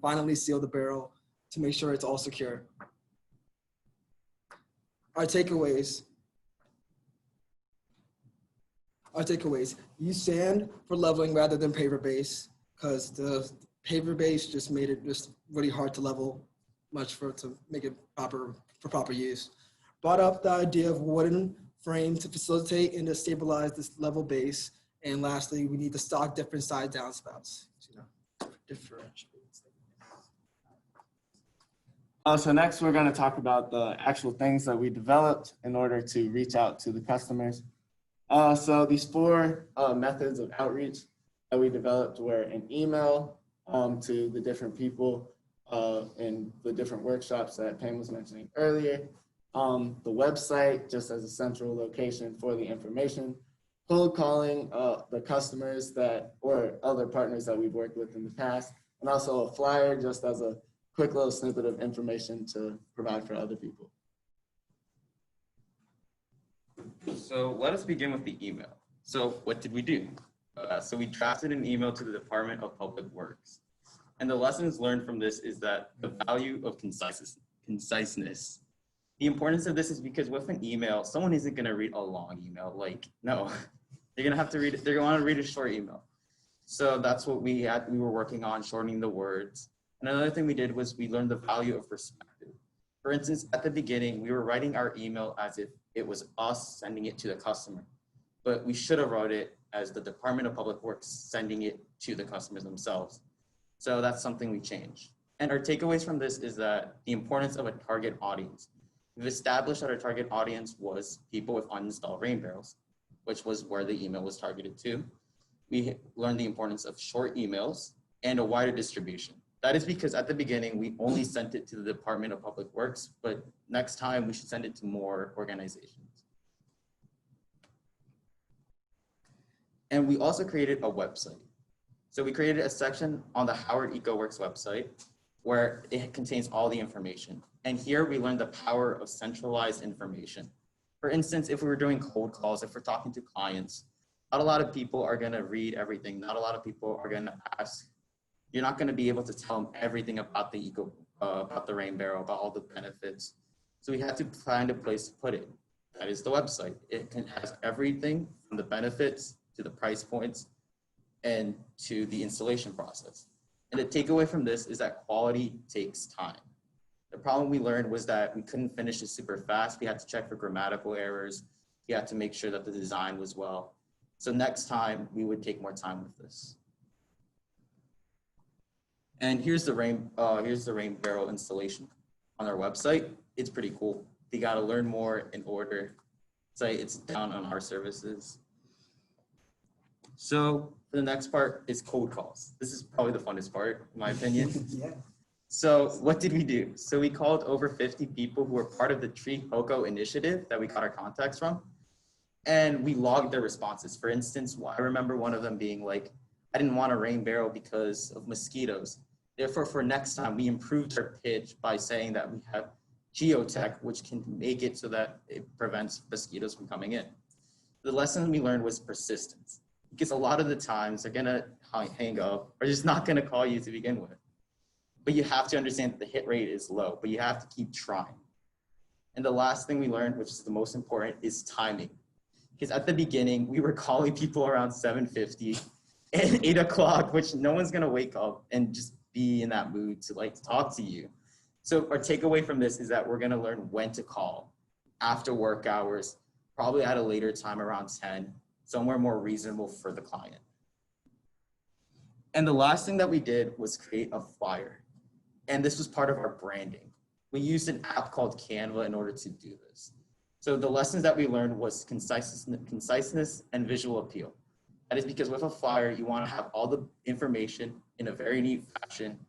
finally seal the barrel to make sure it's all secure. Our takeaways. Use sand for leveling rather than paver base, because the paver base just made it just really hard to level to make it proper use. Brought up the idea of wooden frame to facilitate and to stabilize this level base. And lastly, we need to stock different side downspouts. So next we're going to talk about the actual things that we developed in order to reach out to the customers. So these 4 methods of outreach that we developed were an email to the different people in the different workshops that Pam was mentioning earlier, the website just as a central location for the information, cold calling the customers or other partners that we've worked with in the past, and also a flyer just as a quick little snippet of information to provide for other people. So let us begin with the email. So what did we do? So we drafted an email to the Department of Public Works. And the lessons learned from this is that the value of conciseness. The importance of this is because with an email, someone isn't going to read a long email. Like, no, they're going to have to read it. They're going to want to read a short email. So that's what we were working on, shortening the words. And another thing we did was we learned the value of perspective. For instance, at the beginning, we were writing our email as if it was us sending it to the customer, but we should have wrote it as the Department of Public Works sending it to the customers themselves. So that's something we changed. And our takeaways from this is that the importance of a target audience. We've established that our target audience was people with uninstalled rain barrels, which was where the email was targeted to. We learned the importance of short emails and a wider distribution. That is because at the beginning, we only sent it to the Department of Public Works, but next time we should send it to more organizations. And we also created a website. So we created a section on the Howard Ecoworks website where it contains all the information. And here we learned the power of centralized information. For instance, if we were doing cold calls, if we're talking to clients, not a lot of people are gonna read everything. Not a lot of people are gonna ask. You're not gonna be able to tell them everything about the rain barrel, about all the benefits. So we had to find a place to put it. That is the website. It has everything from the benefits to the price points and to the installation process. And the takeaway from this is that quality takes time. The problem we learned was that we couldn't finish it super fast. We had to check for grammatical errors. We had to make sure that the design was well. So next time we would take more time with this. And here's the rain barrel installation on our website. It's pretty cool. You gotta learn more in order. It's down on our services. So the next part is cold calls. This is probably the funnest part, in my opinion. Yeah. So what did we do? So we called over 50 people who were part of the Tree Poco initiative that we got our contacts from. And we logged their responses. For instance, I remember one of them being like, I didn't want a rain barrel because of mosquitoes. Therefore, for next time, we improved our pitch by saying that we have geotech, which can make it so that it prevents mosquitoes from coming in. The lesson we learned was persistence. Because a lot of the times they're gonna hang up or just not gonna call you to begin with. But you have to understand that the hit rate is low, but you have to keep trying. And the last thing we learned, which is the most important, is timing. Because at the beginning, we were calling people around 7:50 and 8 o'clock, which no one's gonna wake up and just be in that mood to talk to you. So our takeaway from this is that we're gonna learn when to call after work hours, probably at a later time around 10, somewhere more reasonable for the client. And the last thing that we did was create a flyer. And this was part of our branding. We used an app called Canva in order to do this. So the lessons that we learned was conciseness and visual appeal. That is because with a flyer, you want to have all the information in a very neat fashion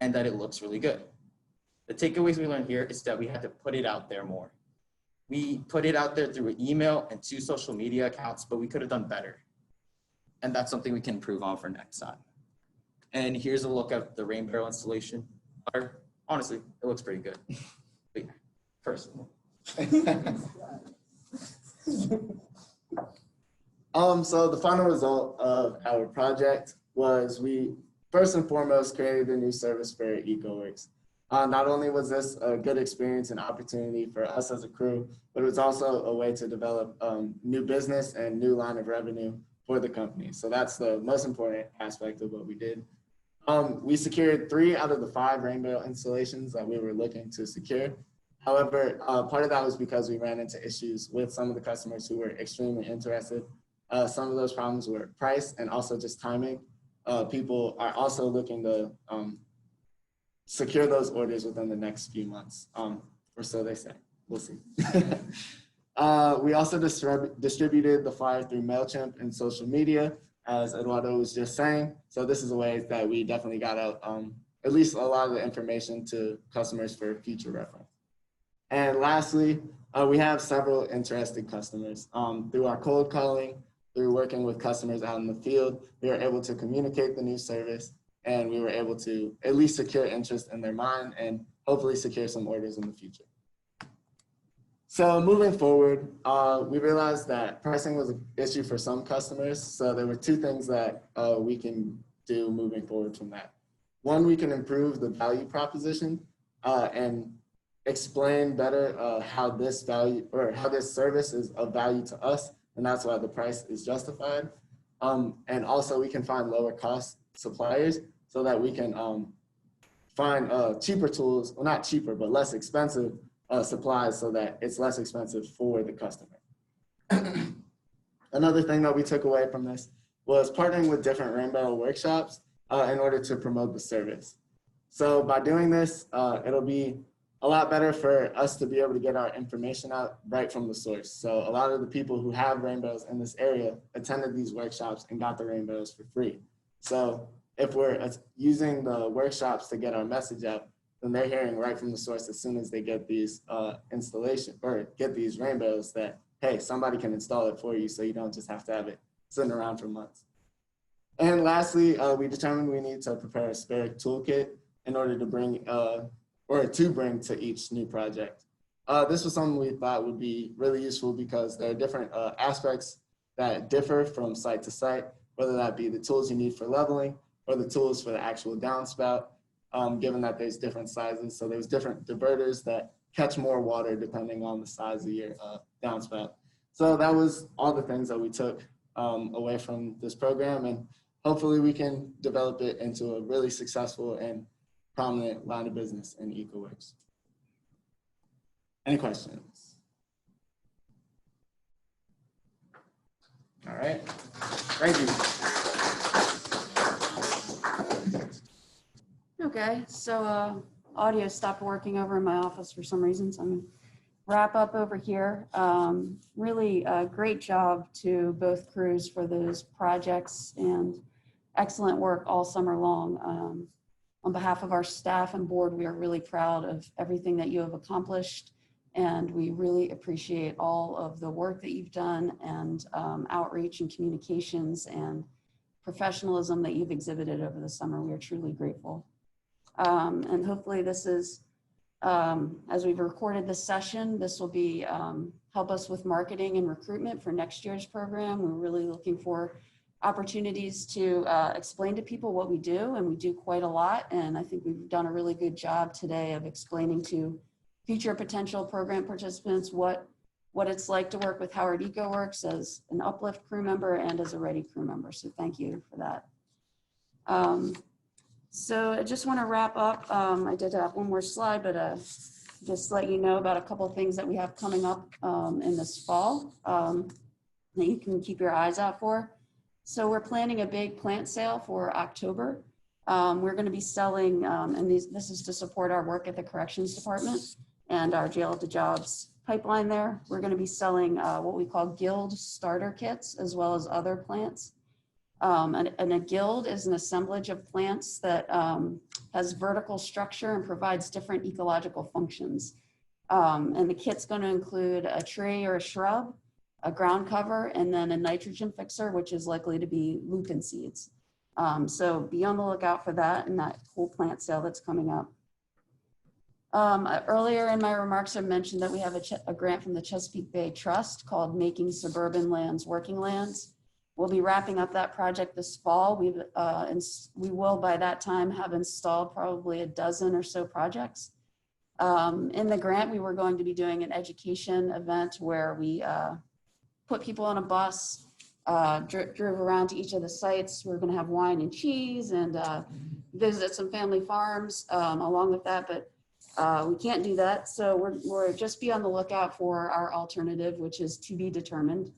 and that it looks really good. The takeaways we learned here is that we had to put it out there more. We put it out there through an email and 2 social media accounts, but we could have done better. And that's something we can improve on for next time. And here's a look at the rain barrel installation. Honestly, it looks pretty good. But yeah, personally. So the final result of our project was we first and foremost created a new service for Ecoworks. Not only was this a good experience and opportunity for us as a crew, but it was also a way to develop new business and new line of revenue for the company. So that's the most important aspect of what we did. We secured 3 out of the 5 rain barrel installations that we were looking to secure. However, part of that was because we ran into issues with some of the customers who were extremely interested. Some of those problems were price and also just timing. People are also looking to secure those orders within the next few months, or so they say. We'll see. We also distributed the flyer through MailChimp and social media, as Eduardo was just saying. So this is a way that we definitely got out at least a lot of the information to customers for future reference. And lastly, we have several interested customers. Through our cold calling, through working with customers out in the field, we were able to communicate the new service, and we were able to at least secure interest in their mind and hopefully secure some orders in the future. So moving forward, we realized that pricing was an issue for some customers. So there were 2 things that we can do moving forward from that. One, we can improve the value proposition and explain better how this value or how this service is of value to us, and that's why the price is justified. And also we can find lower cost suppliers so that we can find cheaper tools, well, not cheaper, but less expensive supplies so that it's less expensive for the customer. Another thing that we took away from this was partnering with different rainbow workshops in order to promote the service. So by doing this, it'll be a lot better for us to be able to get our information out right from the source. So a lot of the people who have rainbows in this area attended these workshops and got the rainbows for free. So if we're using the workshops to get our message out, then they're hearing right from the source as soon as they get these installation or get these rainbows that, hey, somebody can install it for you so you don't just have to have it sitting around for months. And lastly, we determined we need to prepare a spare toolkit in order to bring to each new project. This was something we thought would be really useful because there are different aspects that differ from site to site, whether that be the tools you need for leveling or the tools for the actual downspout, given that there's different sizes. So there's different diverters that catch more water depending on the size of your downspout. So that was all the things that we took away from this program, and hopefully we can develop it into a really successful and prominent line of business in Ecoworks. Any questions? All right, thank you. Okay, so audio stopped working over in my office for some reason, so I'm gonna wrap up over here. Really great job to both crews for those projects and excellent work all summer long. On behalf of our staff and board, we are really proud of everything that you have accomplished, and we really appreciate all of the work that you've done and outreach and communications and professionalism that you've exhibited over the summer. We are truly grateful. And hopefully this is, as we've recorded this session, this will be help us with marketing and recruitment for next year's program. We're really looking for opportunities to explain to people what we do, and we do quite a lot. And I think we've done a really good job today of explaining to future potential program participants what it's like to work with Howard Ecoworks as an Uplift crew member and as a Ready crew member. So thank you for that. So I just want to wrap up. I did have one more slide, but just let you know about a couple of things that we have coming up in this fall that you can keep your eyes out for. So we're planning a big plant sale for October. We're going to be selling, and this is to support our work at the Corrections Department and our Jail to Jobs pipeline there. We're going to be selling what we call guild starter kits, as well as other plants. And a guild is an assemblage of plants that has vertical structure and provides different ecological functions. And the kit's going to include a tree or a shrub, a ground cover, and then a nitrogen fixer, which is likely to be lupin seeds. So be on the lookout for that and that cool plant sale that's coming up. Earlier in my remarks, I mentioned that we have a grant from the Chesapeake Bay Trust called Making Suburban Lands Working Lands. We'll be wrapping up that project this fall. We will by that time have installed probably a dozen or so projects. In the grant, we were going to be doing an education event where we put people on a bus, drove around to each of the sites. We're going to have wine and cheese and visit some family farms along with that, but we can't do that. So we're just be on the lookout for our alternative, which is to be determined.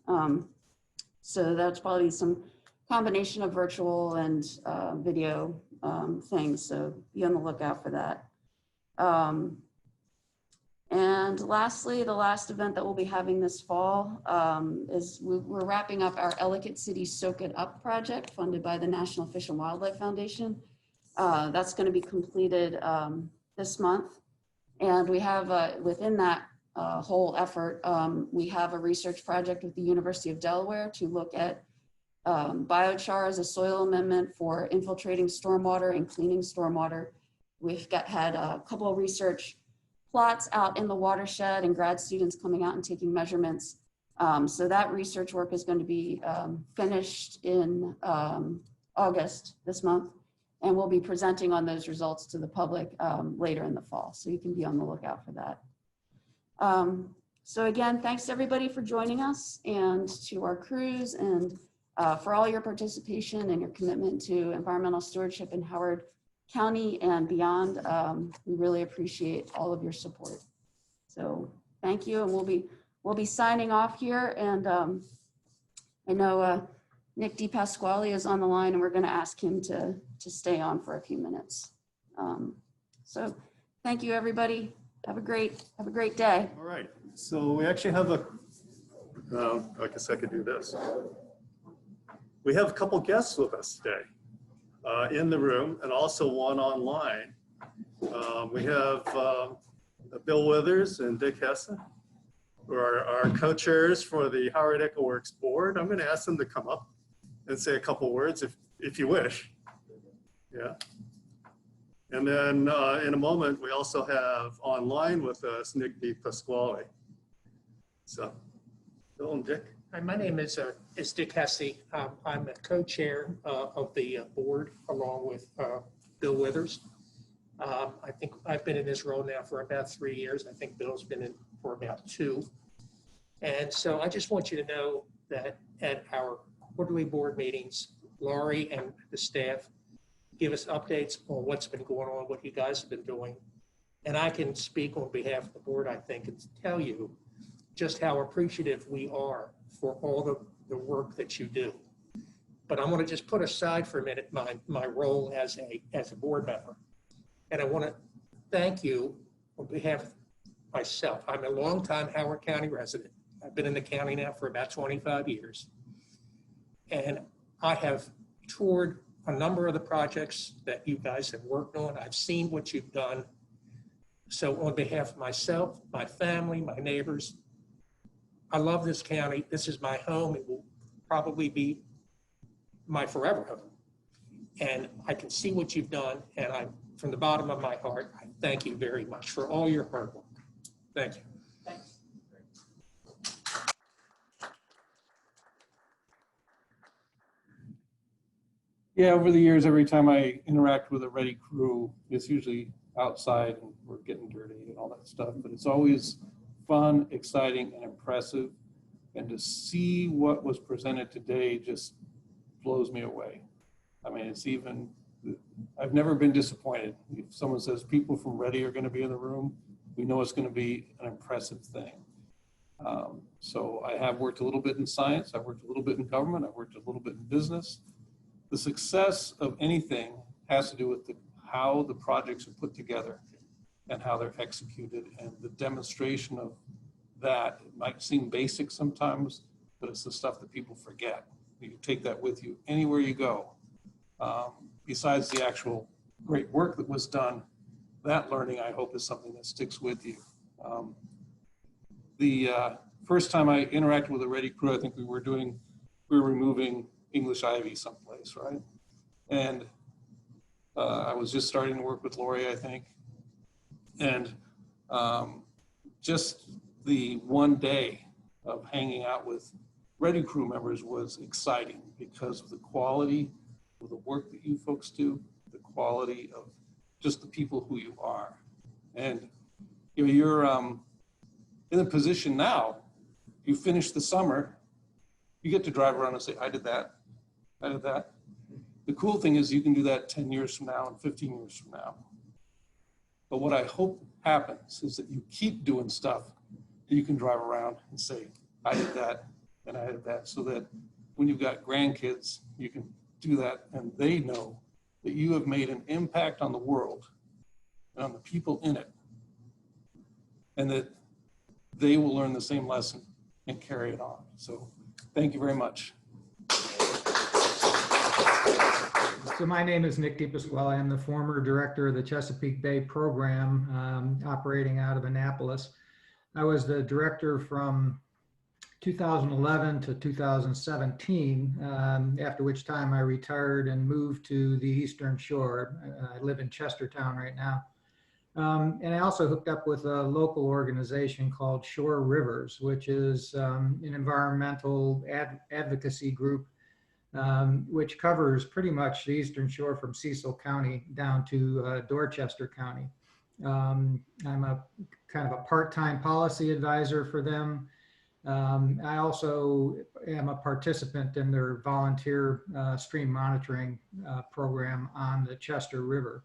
So that's probably some combination of virtual and video things. So be on the lookout for that. And lastly, the last event that we'll be having this fall is we're wrapping up our Ellicott City Soak It Up project funded by the National Fish and Wildlife Foundation. That's going to be completed this month. And we have within that whole effort, we have a research project with the University of Delaware to look at biochar as a soil amendment for infiltrating stormwater and cleaning stormwater. We've had a couple of research plots out in the watershed and grad students coming out and taking measurements. So that research work is going to be finished in August this month, and we'll be presenting on those results to the public later in the fall. So you can be on the lookout for that. So again, thanks everybody for joining us and to our crews and for all your participation and your commitment to environmental stewardship in Howard county and beyond. We really appreciate all of your support. So thank you, and we'll be signing off here. And I know Nick DePasquale is on the line, and we're going to ask him to stay on for a few minutes. So thank you, everybody. Have a great day. All right. So we actually have I guess I could do this. We have a couple guests with us today in the room, and also one online. We have Bill Withers and Dick Hesse, who are our co-chairs for the Howard Ecoworks board. I'm going to ask them to come up and say a couple words if you wish. Yeah. And then in a moment, we also have online with us Nick DePasquale. So, Bill and Dick. Hi, my name is Dick Hesse. I'm a co-chair of the board along with Bill Withers. I think I've been in this role now for about 3 years. I think Bill's been in for about 2. And so I just want you to know that at our quarterly board meetings, Laurie and the staff give us updates on what's been going on, what you guys have been doing. And I can speak on behalf of the board, I think, and tell you just how appreciative we are for all the work that you do. But I want to just put aside for a minute my role as a board member. And I want to thank you on behalf of myself. I'm a longtime Howard County resident. I've been in the county now for about 25 years. And I have toured a number of the projects that you guys have worked on. I've seen what you've done. So on behalf of myself, my family, my neighbors, I love this county. This is my home. It will probably be my forever home. And I can see what you've done. And from the bottom of my heart, I thank you very much for all your hard work. Thank you. Thanks. Yeah, over the years, every time I interact with a Ready crew, it's usually outside and we're getting dirty and all that stuff, but it's always fun, exciting, and impressive. And to see what was presented today just blows me away. I mean, I've never been disappointed. If someone says people from Ready are going to be in the room, we know it's going to be an impressive thing. So I have worked a little bit in science, I've worked a little bit in government, I've worked a little bit in business. The success of anything has to do with how the projects are put together and how they're executed, and the demonstration of that. It might seem basic sometimes, but it's the stuff that people forget. You take that with you anywhere you go. Besides the actual great work that was done, that learning, I hope, is something that sticks with you. The first time I interacted with a Ready crew, I think we were removing English ivy someplace, right? And I was just starting to work with Lori, I think. And just the one day of hanging out with Ready crew members was exciting because of the quality of the work that you folks do, the quality of just the people who you are. And you're in a position now, you finish the summer, you get to drive around and say, I did that, I did that. The cool thing is you can do that 10 years from now and 15 years from now. But what I hope happens is that you keep doing stuff that you can drive around and say, I did that and I did that, so that when you've got grandkids, you can do that and they know that you have made an impact on the world and on the people in it, and that they will learn the same lesson and carry it on. So thank you very much. So my name is Nick DePasquale. I'm the former director of the Chesapeake Bay program operating out of Annapolis. I was the director from 2011 to 2017, after which time I retired and moved to the Eastern Shore. I live in Chestertown right now. And I also hooked up with a local organization called Shore Rivers, which is an environmental advocacy group which covers pretty much the Eastern Shore from Cecil County down to Dorchester County. I'm a kind of a part-time policy advisor for them. I also am a participant in their volunteer stream monitoring program on the Chester River.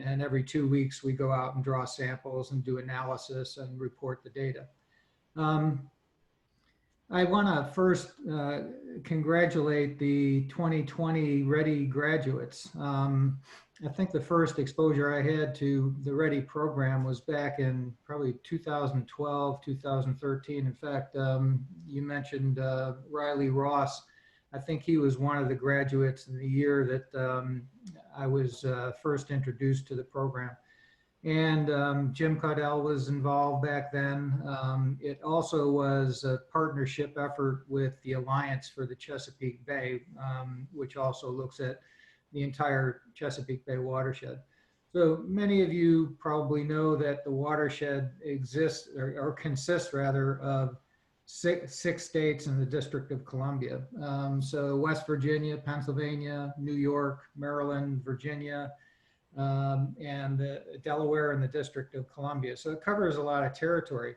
And every 2 weeks, we go out and draw samples and do analysis and report the data. I want to first congratulate the 2020 READY graduates. I think the first exposure I had to the READY program was back in probably 2012, 2013. In fact, you mentioned Riley Ross. I think he was one of the graduates in the year that I was first introduced to the program. And Jim Caudell was involved back then. It also was a partnership effort with the Alliance for the Chesapeake Bay, which also looks at the entire Chesapeake Bay watershed. So many of you probably know that the watershed exists or consists rather of six states in the District of Columbia. So West Virginia, Pennsylvania, New York, Maryland, Virginia, and Delaware and the District of Columbia. So it covers a lot of territory.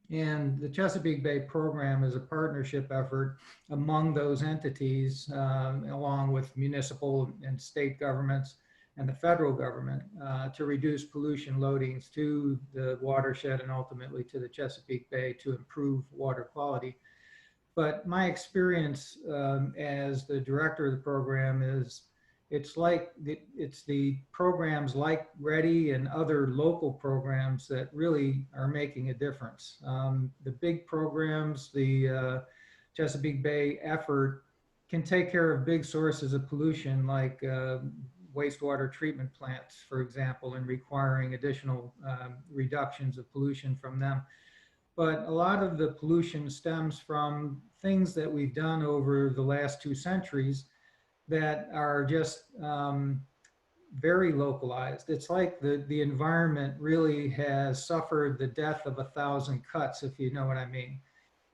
And the Chesapeake Bay program is a partnership effort among those entities, along with municipal and state governments and the federal government, to reduce pollution loadings to the watershed and ultimately to the Chesapeake Bay to improve water quality. But my experience as the director of the program is it's the programs like READY and other local programs that really are making a difference. The big programs, the Chesapeake Bay effort, can take care of big sources of pollution like wastewater treatment plants, for example, and requiring additional reductions of pollution from them. But a lot of the pollution stems from things that we've done over the last 2 centuries that are just very localized. It's like the environment really has suffered the death of 1,000 cuts, if you know what I mean.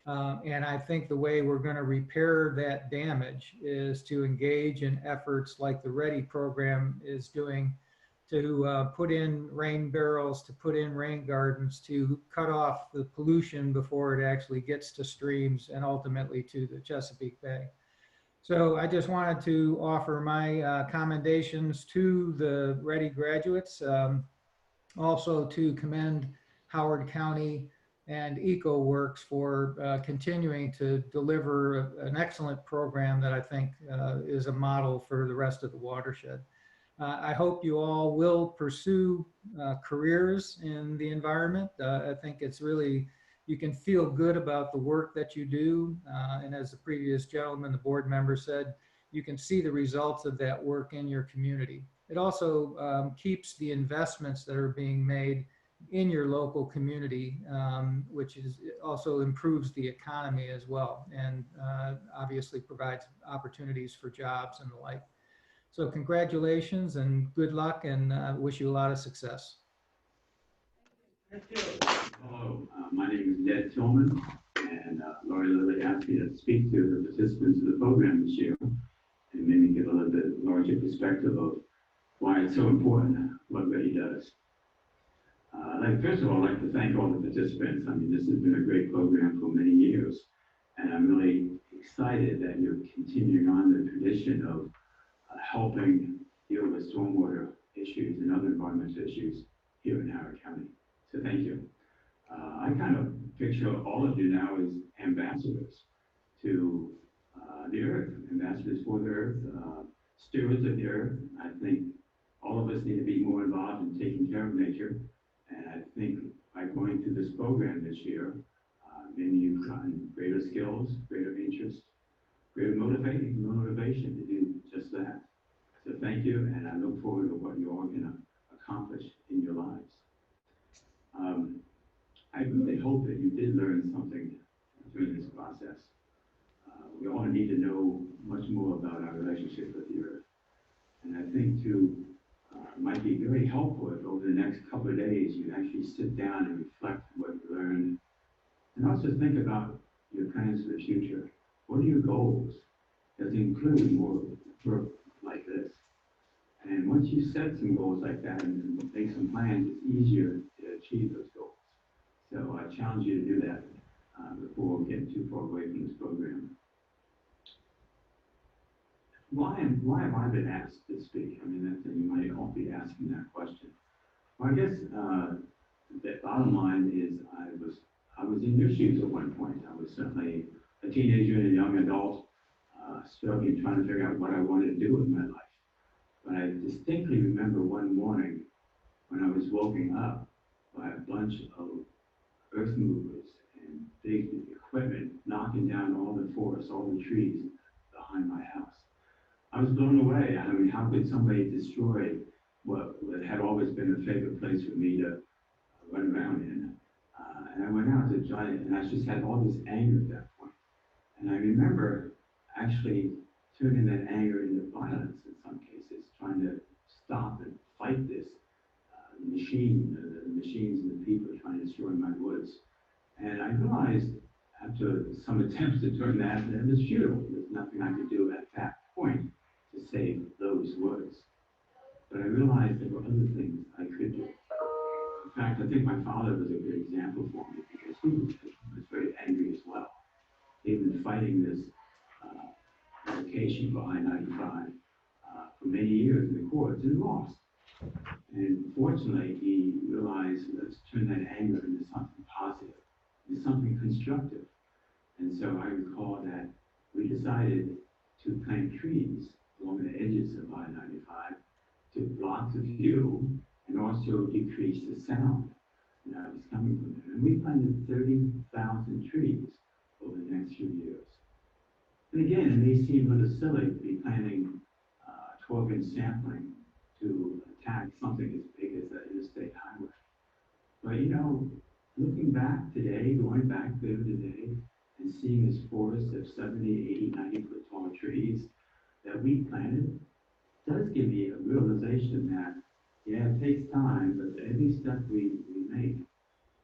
And I think the way we're going to repair that damage is to engage in efforts like the READY program is doing, to put in rain barrels, to put in rain gardens, to cut off the pollution before it actually gets to streams and ultimately to the Chesapeake Bay. So I just wanted to offer my commendations to the READY graduates, also to commend Howard County and Ecoworks for continuing to deliver an excellent program that I think is a model for the rest of the watershed. I hope you all will pursue careers in the environment. I think it's really, you can feel good about the work that you do. And as the previous gentleman, the board member said, you can see the results of that work in your community. It also keeps the investments that are being made in your local community, which is also improves the economy as well, and obviously provides opportunities for jobs and the like. So congratulations and good luck, and wish you a lot of success. Thank you. Hello, my name is Ned Tillman, and Lori Lilly asked me to speak to the participants of the program this year and maybe give a little bit larger perspective of why it's so important what READY does. First of all, I'd like to thank all the participants. I mean, this has been a great program for many years, and I'm really excited that you're continuing on the tradition of helping deal with stormwater issues and other environmental issues here in Howard County. So thank you. I kind of picture all of you now as ambassadors to the earth, ambassadors for the earth, stewards of the earth. I think all of us need to be more involved in taking care of nature. And I think by going through this program this year, maybe you've gotten greater skills, greater interest, greater motivation to do just that. So thank you, and I look forward to what you're all going to accomplish in your lives. I really hope that you did learn something during this process. We all need to know much more about our relationship with the earth. And I think too, it might be very helpful if over the next couple of days you actually sit down and reflect what you learned, and also think about your plans for the future. What are your goals? Does it include more work like this? And once you set some goals like that and make some plans, it's easier to achieve those goals. So I challenge you to do that before getting too far away from this program. why have I been asked to speak? I mean, you might all be asking that question. Well, I guess the bottom line is I was in your shoes at one point. I was certainly a teenager and a young adult, struggling, trying to figure out what I wanted to do with my life. But I distinctly remember one morning when I was woken up by a bunch of earth movers and big equipment knocking down all the forests, all the trees behind my house. I was blown away. I mean, how could somebody destroy what had always been a favorite place for me to run around in? And I went out to try it, and I just had all this anger at that point. And I remember actually turning that anger into violence in some cases, trying to stop and fight this machines and the people trying to destroy my woods. And I realized after some attempts to turn that, it was futile. There's nothing I could do at that point to save those woods. But I realized there were other things I could do. In fact, I think my father was a good example for me because he was very angry as well. He'd been fighting this application for I-95 for many years in the courts and lost. And fortunately, he realized, let's turn that anger into something positive, into something constructive. And so I recall that we decided to plant trees along the edges of I-95 to block the view and also decrease the sound that was coming from there. And we planted 30,000 trees over the next few years. And again, it may seem a little silly to be planting 12-inch sampling to attack something as big as the interstate highway. But you know, looking back today, going back there today, and seeing this forest of 70, 80, 90-foot tall trees that we planted, does give me a realization that, yeah, it takes time, but every step we make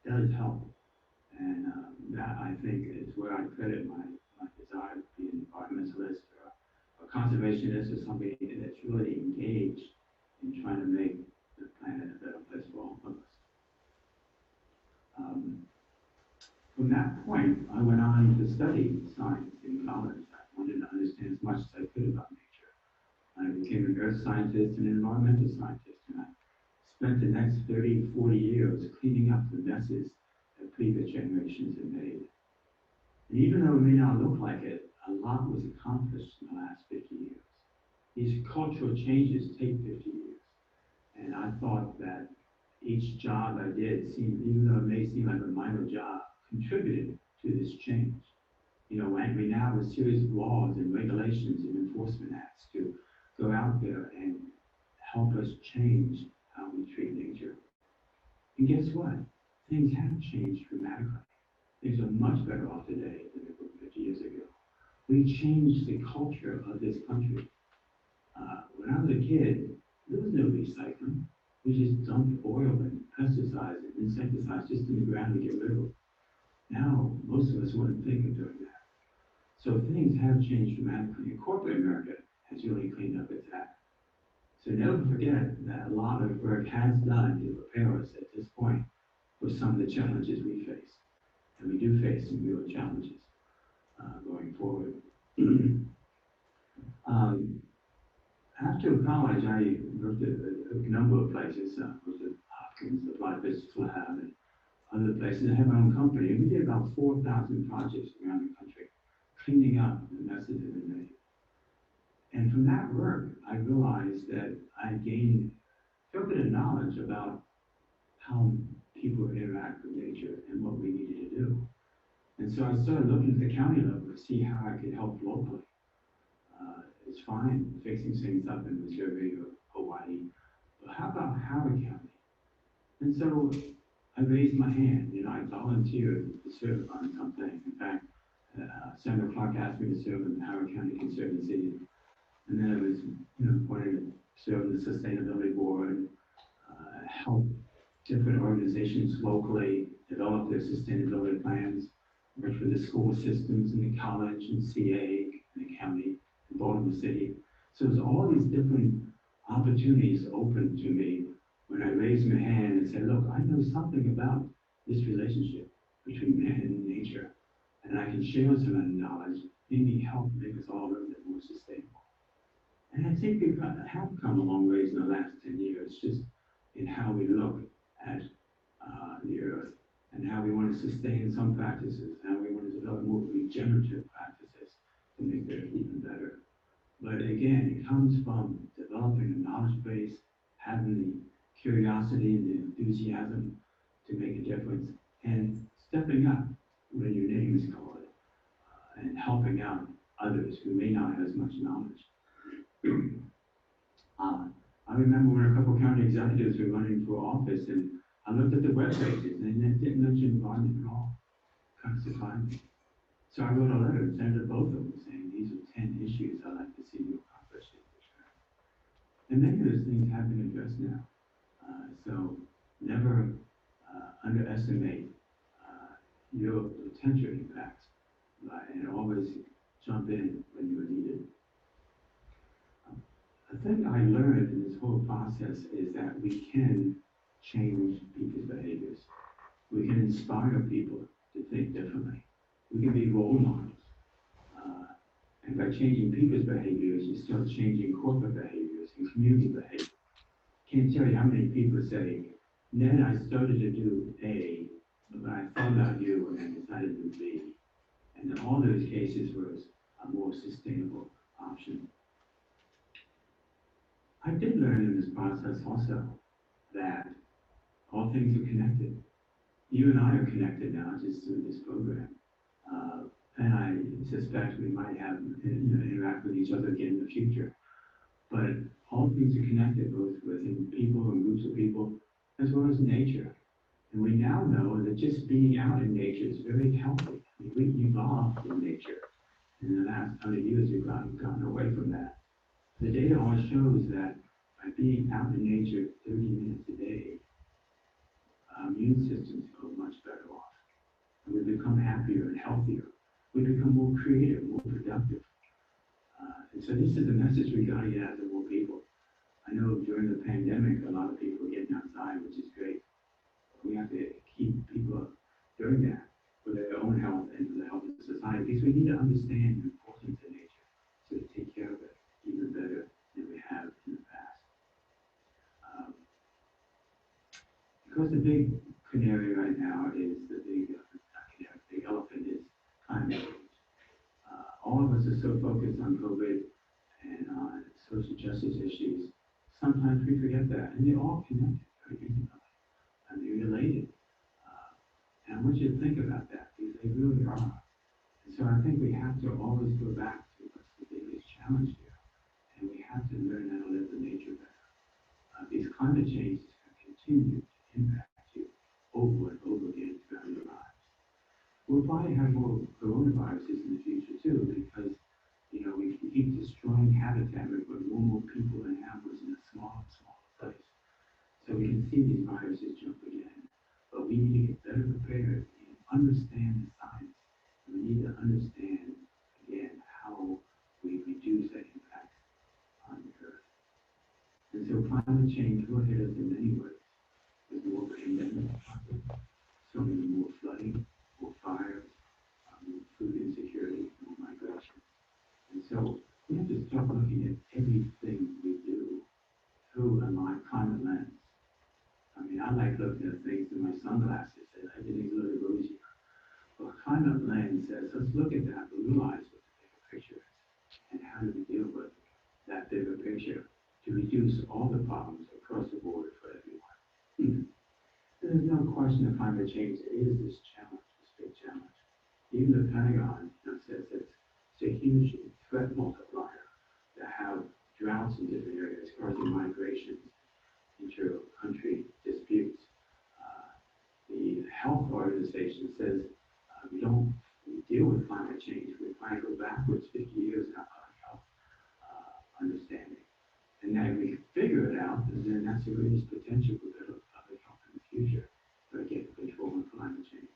does help. And that, I think, is where I credit my desire to be an environmentalist or a conservationist or somebody that's really engaged in trying to make the planet a better place for all of us. From that point, I went on to study science in college. I wanted to understand as much as I could about nature. I became an earth scientist and an environmental scientist, and I spent the next 30, 40 years cleaning up the messes that previous generations had made. And even though it may not look like it, a lot was accomplished in the last 50 years. These cultural changes take 50 years. And I thought that each job I did seemed, even though it may seem like a minor job, contributed to this change. You know, and we now have a series of laws and regulations and enforcement acts to go out there and help us change how we treat nature. And guess what? Things have changed dramatically. Things are much better off today than they were 50 years ago. We changed the culture of this country. When I was a kid, there was no recycling. We just dumped oil and pesticides and insecticides just in the ground to get rid of it. Now, most of us wouldn't think of doing that. So things have changed dramatically. And corporate America has really cleaned up its act. So never forget that a lot of work has done to prepare us at this point for some of the challenges we face. And we do face some real challenges going forward. After college, I worked at a number of places. I worked at Hopkins, the Biodiversity Lab, and other places. I had my own company, and we did about 4,000 projects around the country, cleaning up the messes that we made. And from that work, I realized that I gained a fair bit of knowledge about how people interact with nature and what we needed to do. And so I started looking at the county level to see how I could help locally. It's fine fixing things up in Missouri or Hawaii, but how about Howard County? And so I raised my hand. You know, I volunteered to serve on something. In fact, Senator Clark asked me to serve on the Howard County Conservancy, and then I was, appointed to serve on the Sustainability Board, help different organizations locally develop their sustainability plans, worked with the school systems and the college and CA and the county and Baltimore City. So there's all these different opportunities open to me when I raised my hand and said, look, I know something about this relationship between man and nature, and I can share some of that knowledge, maybe help make us all a little bit more sustainable. And I think we have come a long ways in the last 10 years, just in how we look at the earth and how we want to sustain some practices, how we want to develop more regenerative practices to make the earth even better. But again, it comes from developing a knowledge base, having the curiosity and the enthusiasm to make a difference, and stepping up when your name is called, and helping out others who may not have as much knowledge. I remember when a couple of county executives were running for office, and I looked at the web pages, and it didn't mention environment at all. Kind of surprised me. So I wrote a letter and sent it to both of them saying, these are 10 issues I'd like to see you accomplish in this term. And many of those things have been addressed now. So never underestimate your potential impact, and always jump in when you're needed. A thing I learned in this whole process is that we can change people's behaviors. We can inspire people to think differently. We can be role models. And by changing people's behaviors, you start changing corporate behaviors and community behavior. Can't tell you how many people say, Ned, I started to do A, but I thought about you and I decided to do B. And in all those cases was a more sustainable option. I did learn in this process also that all things are connected. You and I are connected now just through this program. And I suspect we might have interact with each other again in the future. But all things are connected, both within people and groups of people, as well as nature. And we now know that just being out in nature is very healthy. We evolved in nature. In the last 100 years, we've gotten away from that. The data all shows that by being out in nature 30 minutes a day, our immune systems go much better off. And we become happier and healthier. We become more creative, more productive. And so this is the message we got to get out to more people. I know during the pandemic, a lot of people are getting outside, which is great. But we have to keep people doing that for their own health and for the health of society, because we need to understand the importance of nature so to take care of it even better than we have in the past. Because the big canary right now is the big elephant is climate change. All of us are so focused on COVID and on social justice issues, sometimes we forget that, and they're all connected very intimately, and they're related. And I want you to think about that, because they really are. And so I think we have to always go back to what's the biggest challenge here, and we have to learn how to live in nature better. Because climate change is going to continue to impact you over and over again throughout your lives. We'll probably have more coronaviruses in the future too, because we keep destroying habitat. We put more people and animals in a smaller place. So we can see these viruses jump again. But we need to get better prepared and understand the science. And we need to understand again how we reduce that impact on the earth. And so climate change will hit us in many ways. There's more pandemic, so many more flooding, more fires, more food insecurity, more migration. And so we have to start looking at everything we do through a climate lens. I mean, I like looking at things through my sunglasses, and everything's a little rosier. But a climate lens says, let's look at that, but realize what the bigger picture is, and how do we deal with that bigger picture to reduce all the problems across the board for everyone. There's no question that climate change is this challenge, this big challenge. Even the Pentagon says it's a huge threat multiplier to have droughts in different areas causing migrations, inter-country disputes. The health organization says we deal with climate change. We're trying to go backwards 50 years in our public health understanding. And then we figure it out, and then that's the greatest potential for better public health in the future for getting control of climate change.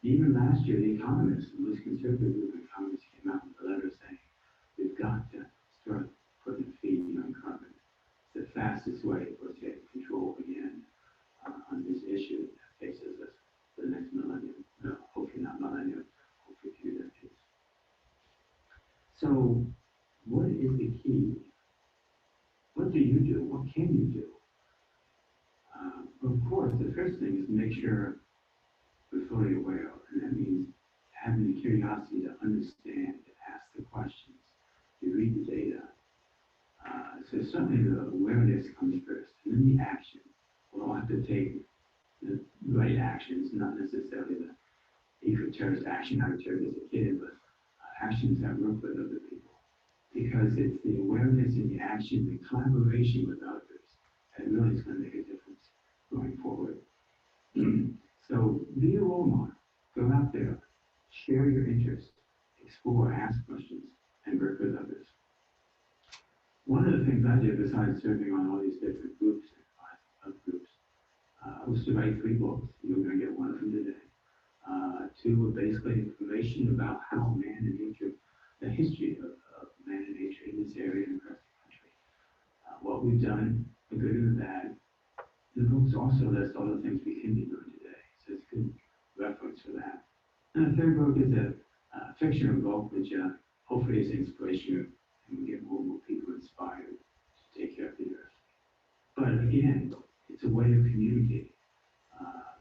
Even last year, the economists, the most conservative group of economists, came out with a letter saying we've got to start putting feet on carbon. It's the fastest way for us to get control again on this issue that faces us for the next millennium. No, hopefully not millennium, hopefully a few decades. So what is the key first thing is make sure we're fully aware of, and that means having the curiosity to understand, to ask the questions, to read the data. So certainly the awareness comes first, and then the action. We'll have to take the right actions, not necessarily the eco-terrorist action I took as a kid, but actions that work with other people. Because it's the awareness and the action, the collaboration with others that really is going to make a difference going forward. So be a role model. Go out there, share your interests, explore, ask questions, and work with others. One of the things I did besides serving on all these different groups and groups was to write 3 books. You're going to get one of them today. 2 were basically information about how man and nature, the history of man and nature in this area and across the country. What we've done, the good and the bad. The books also list all the things we can be doing today, so it's good reference for that. And the 3rd book is a fictional book, which hopefully is inspiration and we get more and more people inspired to take care of the earth. But again, it's a way of communicating.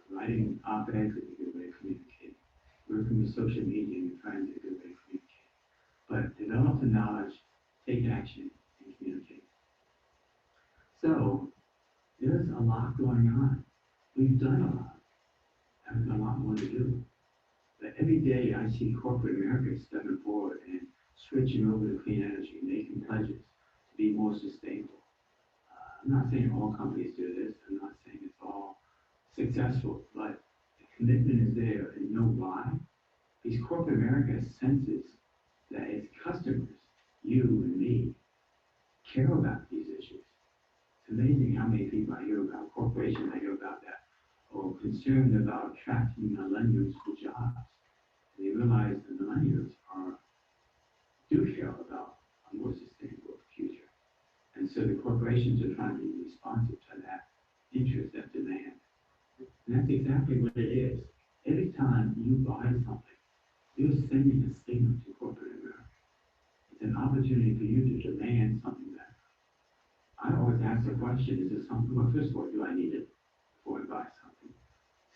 Writing op-eds is a good way of communicating. Working with social media and your friends is a good way of communicating. But develop the knowledge, take action, and communicate. So there's a lot going on. We've done a lot, and there's a lot more to do. But every day I see corporate America stepping forward and switching over to clean energy, making pledges to be more sustainable. I'm not saying all companies do this. I'm not saying it's all successful, but the commitment is there. And you know why? Because corporate America senses that its customers, you and me, care about these issues. It's amazing how many people I hear about, corporations I hear about that, or concerned about attracting millennials for jobs. And they realize the millennials do care about a more sustainable future. And so the corporations are trying to be responsive to that interest, that demand. And that's exactly what it is. Every time you buy something, you're sending a signal to corporate America. It's an opportunity for you to demand something better. I always ask the question, is this something, well, first of all, do I need it before I buy something?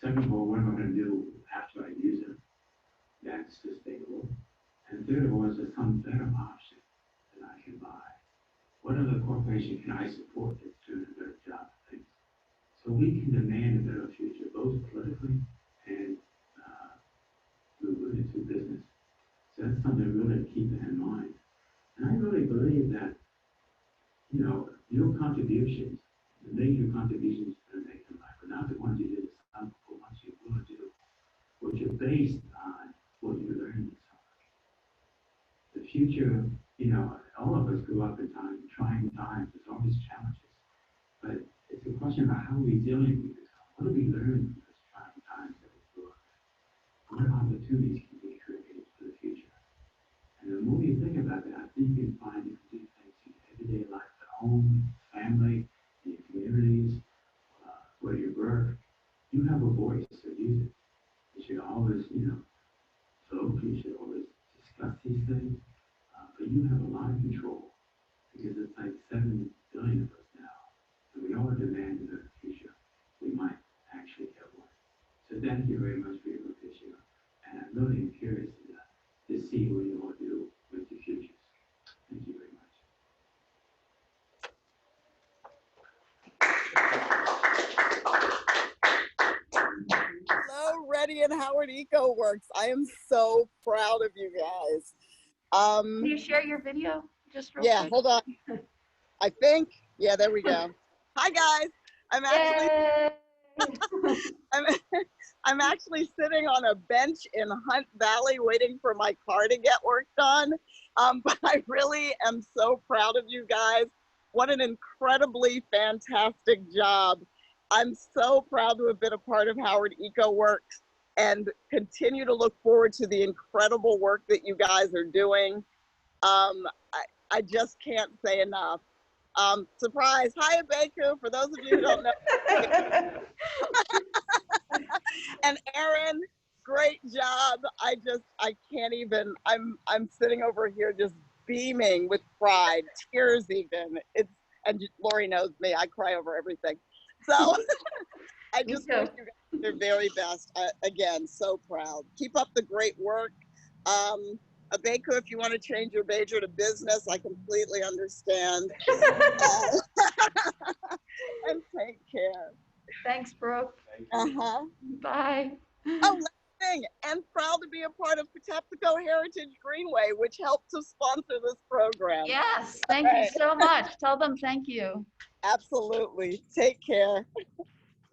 Second of all, what am I going to do after I use it that's sustainable? And third of all, is there some better option that I can buy? What other corporation can I support that's doing a better job of things? So we can demand a better future, both politically and through business. So that's something really to keep in mind. And I really believe that, you know, your contributions, the major contributions you're going to make in life, are not the ones you did this time, but ones you will do, which are based on what you learned in summer. The future, you know, all of us grew up in trying times. There's always challenges. But it's a question about how resilient we become. What do we learn from those trying times that we grew up in? What opportunities can be created for the future? And the more you think about that, I think you can find you can do things in your everyday life at home, family, in your communities, where you work. You have a voice, so use it. You should always, you know, vote. You should always discuss these things. But you have a lot of control because it's like 7 billion of us now. And we all demand a better future. We might actually get one. So thank you very much for your work this year. And I'm really curious to see what you all do with your futures. Thank you very much. Hello, Reddy and Howard Ecoworks. I am so proud of you guys. Can you share your video just real quick? Hold on. I think, yeah, there we go. Hi guys. I'm actually I'm actually sitting on a bench in Hunt Valley waiting for my car to get work done. But I really am so proud of you guys. What an incredibly fantastic job. I'm so proud to have been a part of Howard Ecoworks and continue to look forward to the incredible work that you guys are doing. I just can't say enough. Surprise, hi Abeku, for those of you who don't know. And Aaron, great job. I can't even, I'm sitting over here just beaming with pride, tears even. And Lori knows me, I cry over everything. So I just wish you guys the very best. Again, so proud. Keep up the great work. Abeko, if you want to change your major to business, I completely understand. And take care. Thanks, Brooke. Uh-huh. Bye. Oh, last thing, and proud to be a part of Patapsco Heritage Greenway, which helped to sponsor this program. Yes, thank you so much. Tell them thank you. Absolutely. Take care.